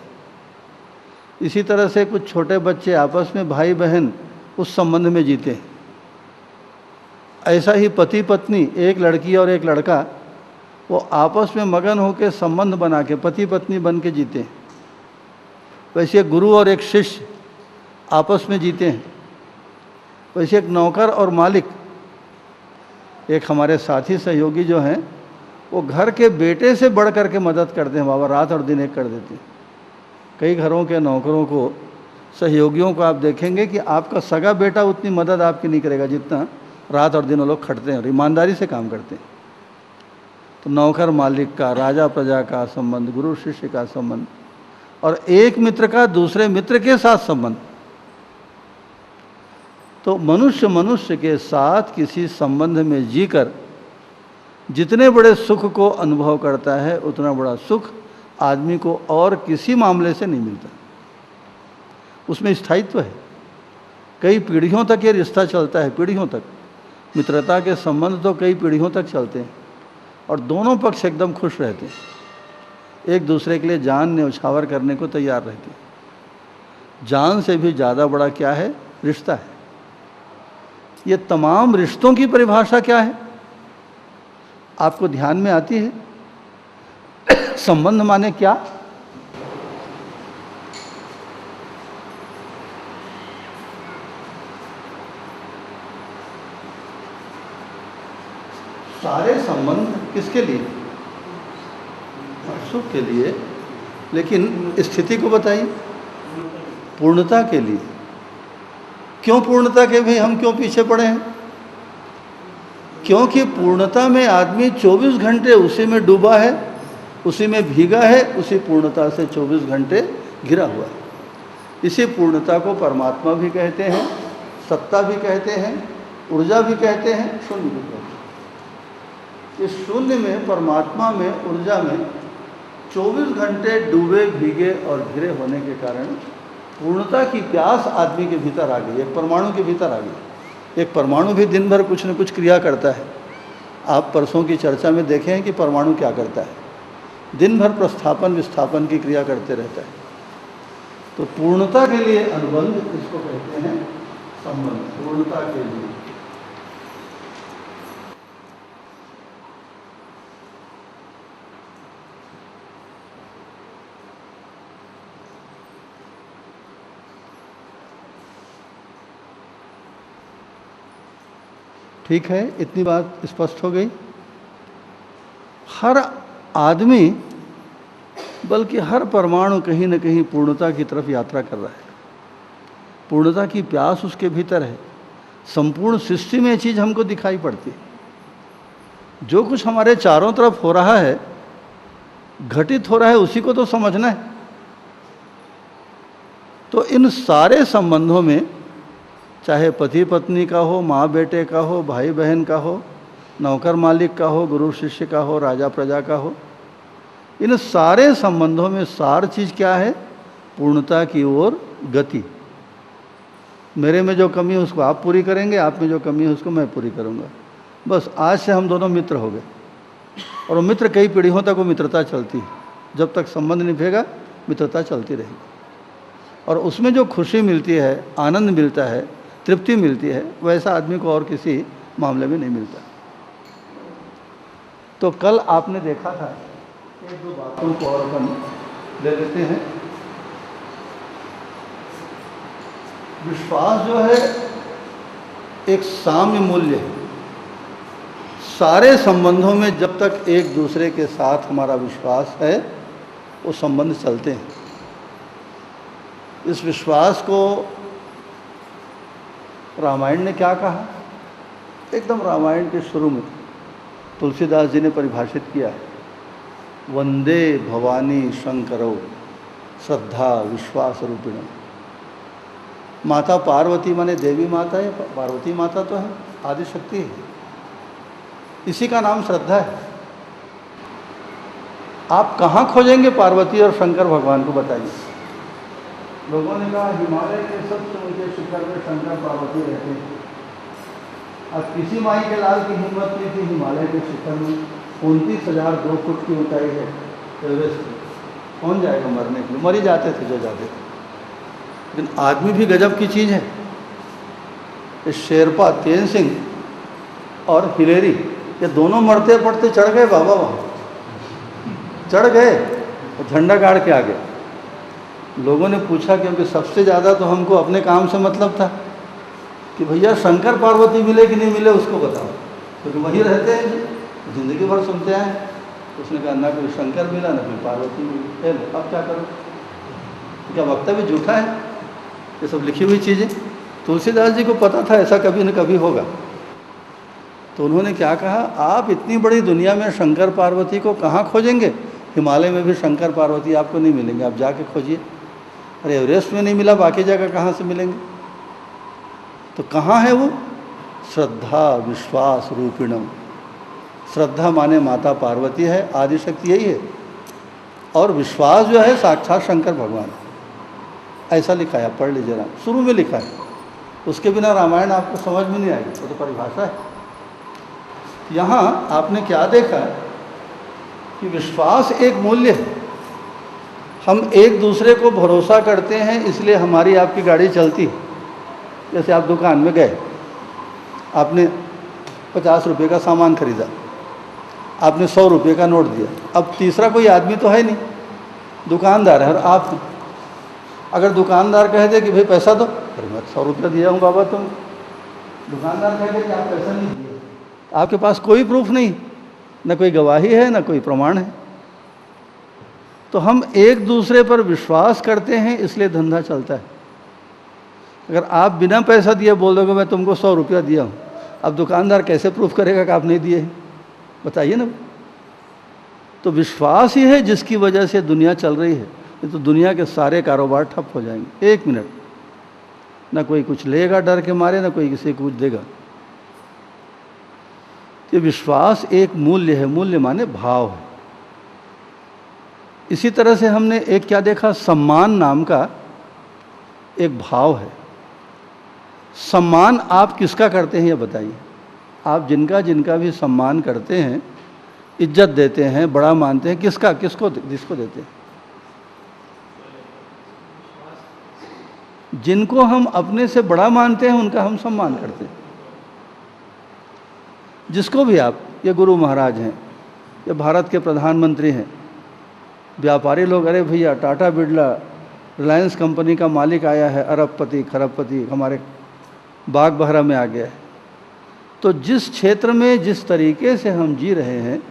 इसी तरह से कुछ छोटे बच्चे आपस में भाई बहन उस संबंध में जीते हैं। ऐसा ही पति पत्नी, एक लड़की और एक लड़का, वो आपस में मगन होकर संबंध बना के पति पत्नी बन के जीते हैं। वैसे एक गुरु और एक शिष्य आपस में जीते हैं। वैसे एक नौकर और मालिक, एक हमारे साथी सहयोगी जो हैं, वो घर के बेटे से बढ़ करके मदद करते हैं। बाबा रात और दिन एक कर देते हैं। कई घरों के नौकरों को, सहयोगियों को आप देखेंगे कि आपका सगा बेटा उतनी मदद आपकी नहीं करेगा जितना रात और दिन वो लोग खटते हैं और ईमानदारी से काम करते हैं। तो नौकर मालिक का, राजा प्रजा का संबंध, गुरु शिष्य का संबंध, और एक मित्र का दूसरे मित्र के साथ संबंध। तो मनुष्य मनुष्य के साथ किसी संबंध में जीकर जितने बड़े सुख को अनुभव करता है, उतना बड़ा सुख आदमी को और किसी मामले से नहीं मिलता। उसमें स्थायित्व है। कई पीढ़ियों तक ये रिश्ता चलता है, पीढ़ियों तक। मित्रता के संबंध तो कई पीढ़ियों तक चलते हैं और दोनों पक्ष एकदम खुश रहते हैं, एक दूसरे के लिए जान न्यौछावर करने को तैयार रहते हैं। जान से भी ज़्यादा बड़ा क्या है? रिश्ता है। ये तमाम रिश्तों की परिभाषा क्या है? आपको ध्यान में आती है? संबंध माने क्या? सारे संबंध किसके लिए? सुख के लिए। लेकिन स्थिति को बताइए, पूर्णता के लिए। क्यों पूर्णता के? भाई हम क्यों पीछे पड़े हैं? क्योंकि पूर्णता में आदमी 24 घंटे उसी में डूबा है, उसी में भीगा है, उसी पूर्णता से 24 घंटे घिरा हुआ है। इसी पूर्णता को परमात्मा भी कहते हैं, सत्ता भी कहते हैं, ऊर्जा भी कहते हैं, शून्य भी कहते हैं। इस शून्य में, परमात्मा में, ऊर्जा में 24 घंटे डूबे, भीगे और घिरे होने के कारण पूर्णता की प्यास आदमी के भीतर आ गई, एक परमाणु के भीतर आ गई। एक परमाणु भी दिन भर कुछ न कुछ क्रिया करता है। आप परसों की चर्चा में देखें कि परमाणु क्या करता है, दिन भर प्रस्थापन विस्थापन की क्रिया करते रहता है। तो पूर्णता के लिए अनुबंध, इसको कहते हैं संबंध। पूर्णता के लिए ठीक है, इतनी बात स्पष्ट हो गई। हर आदमी, बल्कि हर परमाणु कहीं न कहीं पूर्णता की तरफ यात्रा कर रहा है। पूर्णता की प्यास उसके भीतर है। संपूर्ण सृष्टि में ये चीज़ हमको दिखाई पड़ती है। जो कुछ हमारे चारों तरफ हो रहा है, घटित हो रहा है, उसी को तो समझना है। तो इन सारे संबंधों में, चाहे पति पत्नी का हो, माँ बेटे का हो, भाई बहन का हो, नौकर मालिक का हो, गुरु शिष्य का हो, राजा प्रजा का हो, इन सारे संबंधों में सार चीज़ क्या है? पूर्णता की ओर गति। मेरे में जो कमी है उसको आप पूरी करेंगे, आप में जो कमी है उसको मैं पूरी करूँगा। बस आज से हम दोनों मित्र हो गए, और वो मित्र कई पीढ़ियों तक वो मित्रता चलती है। जब तक संबंध निभेगा मित्रता चलती रहेगी, और उसमें जो खुशी मिलती है, आनंद मिलता है, तृप्ति मिलती है, वैसा आदमी को और किसी मामले में नहीं मिलता। तो कल आपने देखा था, एक दो बातों को और अपन ले लेते हैं। विश्वास जो है एक साम्य मूल्य है। सारे संबंधों में जब तक एक दूसरे के साथ हमारा विश्वास है, वो संबंध चलते हैं। इस विश्वास को रामायण ने क्या कहा? एकदम रामायण के शुरू में तुलसीदास जी ने परिभाषित किया है, वंदे भवानी शंकरो श्रद्धा विश्वास रूपिणम। माता पार्वती माने देवी माता है, पार्वती माता तो है, आदि शक्ति है, इसी का नाम श्रद्धा है। आप कहाँ खोजेंगे पार्वती और शंकर भगवान को, बताइए? लोगों ने कहा हिमालय के सबसे ऊंचे शिखर में शंकर पार्वती रहते हैं। अब किसी माई के लाल की हिम्मत नहीं थी हिमालय के शिखर में, 29,002 फुट की ऊंचाई है एवरेस्ट। कौन जाएगा मरने के लिए? मर ही जाते थे जो जाते थे। लेकिन आदमी भी गजब की चीज़ है। इस शेरपा तेन सिंह और हिलेरी, ये दोनों मरते पड़ते चढ़ गए बाबा, वहाँ चढ़ गए और झंडा गाड़ के आ गए। लोगों ने पूछा, क्योंकि सबसे ज़्यादा तो हमको अपने काम से मतलब था कि भैया शंकर पार्वती मिले कि नहीं मिले उसको बताओ, क्योंकि वहीं रहते हैं, ज़िंदगी भर सुनते आए। उसने कहा ना कोई शंकर मिला ना कोई पार्वती मिली, अब क्या करो? क्या वक्तव्य झूठा है? ये सब लिखी हुई चीज़ें। तुलसीदास जी को पता था ऐसा कभी न कभी होगा, तो उन्होंने क्या कहा, आप इतनी बड़ी दुनिया में शंकर पार्वती को कहाँ खोजेंगे? हिमालय में भी शंकर पार्वती आपको नहीं मिलेंगे, आप जाके खोजिए। अरे एवरेस्ट में नहीं मिला, बाकी जगह कहाँ से मिलेंगे? तो कहाँ है वो? श्रद्धा विश्वास रूपिणम। श्रद्धा माने माता पार्वती है, आदि शक्ति यही है, और विश्वास जो है साक्षात शंकर भगवान। ऐसा लिखा है, पढ़ लीजिए ना, शुरू में लिखा है। उसके बिना रामायण आपको समझ में नहीं आएगी, वो तो परिभाषा है। यहाँ आपने क्या देखा कि विश्वास एक मूल्य है। हम एक दूसरे को भरोसा करते हैं, इसलिए हमारी आपकी गाड़ी चलती है। जैसे आप दुकान में गए, आपने 50 रुपये का सामान खरीदा, आपने 100 रुपये का नोट दिया। अब तीसरा कोई आदमी तो है नहीं, दुकानदार है और आप। अगर दुकानदार कह दे कि भाई पैसा दो, अरे मैं 100 रुपया दिया हूँ बाबा, तुम। दुकानदार कह दे कि आप पैसा नहीं दिए, आपके पास कोई प्रूफ नहीं, न कोई गवाही है, न कोई प्रमाण है। तो हम एक दूसरे पर विश्वास करते हैं, इसलिए धंधा चलता है। अगर आप बिना पैसा दिए बोल दोगे मैं तुमको 100 रुपया दिया हूँ, अब दुकानदार कैसे प्रूफ करेगा कि आप नहीं दिए हैं? बताइए ना। तो विश्वास ही है जिसकी वजह से दुनिया चल रही है, नहीं तो दुनिया के सारे कारोबार ठप हो जाएंगे। 1 मिनट, ना कोई कुछ लेगा डर के मारे, ना कोई किसी को कुछ देगा। ये विश्वास एक मूल्य है, मूल्य माने भाव है। इसी तरह से हमने एक क्या देखा, सम्मान नाम का एक भाव है। सम्मान आप किसका करते हैं ये बताइए? आप जिनका जिनका भी सम्मान करते हैं, इज्जत देते हैं, बड़ा मानते हैं, किसको देते हैं? जिनको हम अपने से बड़ा मानते हैं उनका हम सम्मान करते हैं। जिसको भी आप, ये गुरु महाराज हैं, ये भारत के प्रधानमंत्री हैं, व्यापारी लोग, अरे भैया टाटा बिरला रिलायंस कंपनी का मालिक आया है, अरबपति खरबपति हमारे बाग बहरा में आ गया है। तो जिस क्षेत्र में जिस तरीके से हम जी रहे हैं,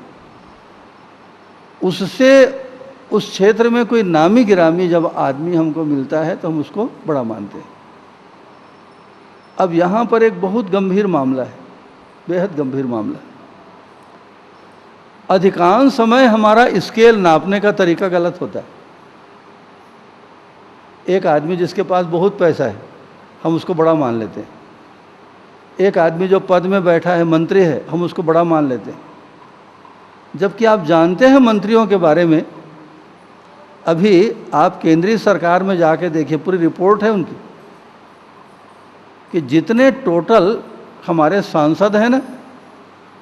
उससे उस क्षेत्र में कोई नामी गिरामी जब आदमी हमको मिलता है तो हम उसको बड़ा मानते हैं। अब यहाँ पर एक बहुत गंभीर मामला है, बेहद गंभीर मामला है। अधिकांश समय हमारा स्केल नापने का तरीका गलत होता है। एक आदमी जिसके पास बहुत पैसा है, हम उसको बड़ा मान लेते हैं। एक आदमी जो पद में बैठा है, मंत्री है, हम उसको बड़ा मान लेते हैं। जबकि आप जानते हैं मंत्रियों के बारे में, अभी आप केंद्रीय सरकार में जाके देखिए, पूरी रिपोर्ट है उनकी कि जितने टोटल हमारे सांसद हैं ना,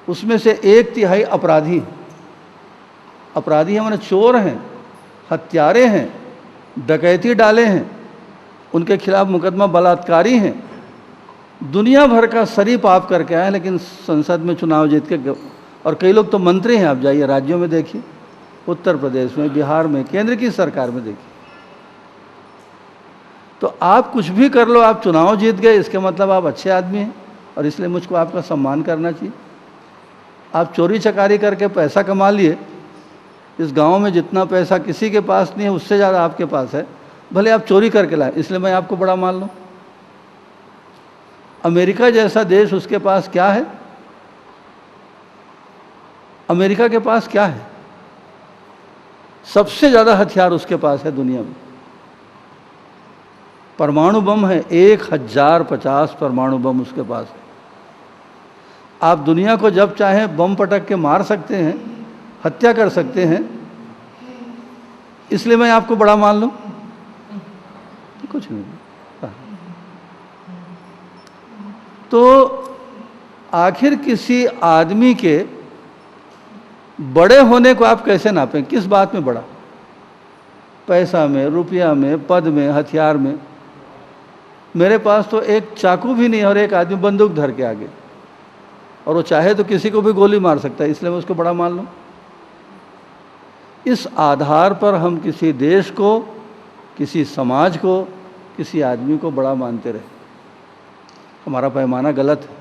उसमें से 1/3 अपराधी हैं। अपराधी हमारे चोर हैं, हत्यारे हैं, डकैती डाले हैं, उनके खिलाफ मुकदमा बलात्कारी हैं, दुनिया भर का सरी पाप करके आए, लेकिन संसद में चुनाव जीत के, और कई लोग तो मंत्री हैं। आप जाइए राज्यों में देखिए, उत्तर प्रदेश में, बिहार में, केंद्र की सरकार में देखिए। तो आप कुछ भी कर लो, आप चुनाव जीत गए, इसके मतलब आप अच्छे आदमी हैं और इसलिए मुझको आपका सम्मान करना चाहिए। आप चोरी चकारी करके पैसा कमा लिए, इस गांव में जितना पैसा किसी के पास नहीं है उससे ज़्यादा आपके पास है, भले आप चोरी करके लाए, इसलिए मैं आपको बड़ा मान लूँ। अमेरिका जैसा देश, उसके पास क्या है? अमेरिका के पास क्या है? सबसे ज़्यादा हथियार उसके पास है दुनिया में। परमाणु बम है, 1050 परमाणु बम उसके पास है। आप दुनिया को जब चाहें बम पटक के मार सकते हैं, हत्या कर सकते हैं, इसलिए मैं आपको बड़ा मान लूं? कुछ नहीं। तो आखिर किसी आदमी के बड़े होने को आप कैसे नापें? किस बात में बड़ा? पैसा में, रुपया में, पद में, हथियार में? मेरे पास तो एक चाकू भी नहीं है और एक आदमी बंदूक धर के आगे, और वो चाहे तो किसी को भी गोली मार सकता है, इसलिए मैं उसको बड़ा मान लूं? इस आधार पर हम किसी देश को, किसी समाज को, किसी आदमी को बड़ा मानते रहे, हमारा पैमाना गलत है।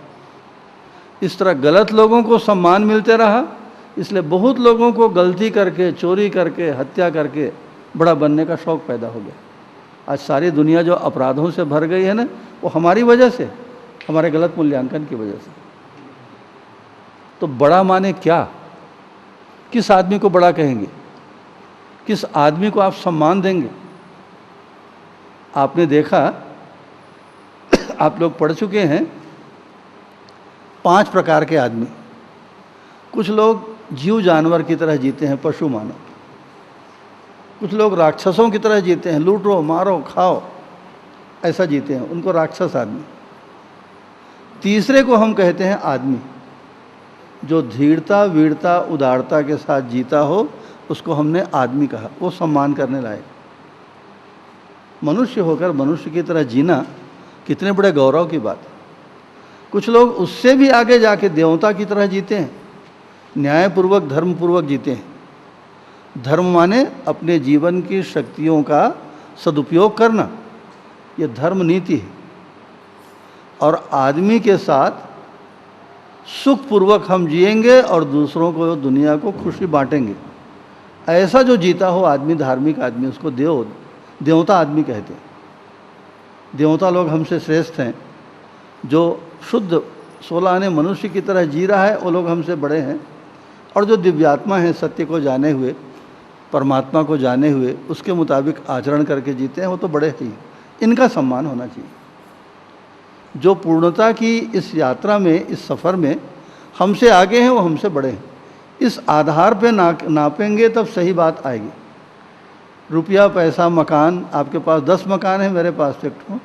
इस तरह गलत लोगों को सम्मान मिलते रहा, इसलिए बहुत लोगों को गलती करके, चोरी करके, हत्या करके बड़ा बनने का शौक़ पैदा हो गया। आज सारी दुनिया जो अपराधों से भर गई है ना, वो हमारी वजह से, हमारे गलत मूल्यांकन की वजह से। तो बड़ा माने क्या? किस आदमी को बड़ा कहेंगे? किस आदमी को आप सम्मान देंगे? आपने देखा, आप लोग पढ़ चुके हैं, 5 प्रकार के आदमी। कुछ लोग जीव जानवर की तरह जीते हैं, पशु मानव। कुछ लोग राक्षसों की तरह जीते हैं, लूटो, मारो, खाओ, ऐसा जीते हैं, उनको राक्षस आदमी। तीसरे को हम कहते हैं आदमी, जो धीरता, वीरता, उदारता के साथ जीता हो, उसको हमने आदमी कहा, वो सम्मान करने लायक। मनुष्य होकर मनुष्य की तरह जीना कितने बड़े गौरव की बात है। कुछ लोग उससे भी आगे जाके देवता की तरह जीते हैं, न्यायपूर्वक, धर्मपूर्वक जीते हैं। धर्म माने अपने जीवन की शक्तियों का सदुपयोग करना, ये धर्म नीति है। और आदमी के साथ सुखपूर्वक हम जिएंगे और दूसरों को, दुनिया को खुशी बांटेंगे। ऐसा जो जीता हो आदमी, धार्मिक आदमी, उसको देवता आदमी कहते हैं। देवता लोग हमसे श्रेष्ठ हैं। जो शुद्ध 16 आने मनुष्य की तरह जी रहा है, वो लोग हमसे बड़े हैं। और जो दिव्यात्मा हैं, सत्य को जाने हुए, परमात्मा को जाने हुए, उसके मुताबिक आचरण करके जीते हैं, वो तो बड़े ही, इनका सम्मान होना चाहिए। जो पूर्णता की इस यात्रा में, इस सफ़र में हमसे आगे हैं, वो हमसे बड़े हैं। इस आधार पे नापेंगे तब सही बात आएगी। रुपया, पैसा, मकान, आपके पास 10 मकान है, मेरे पास 1 ठो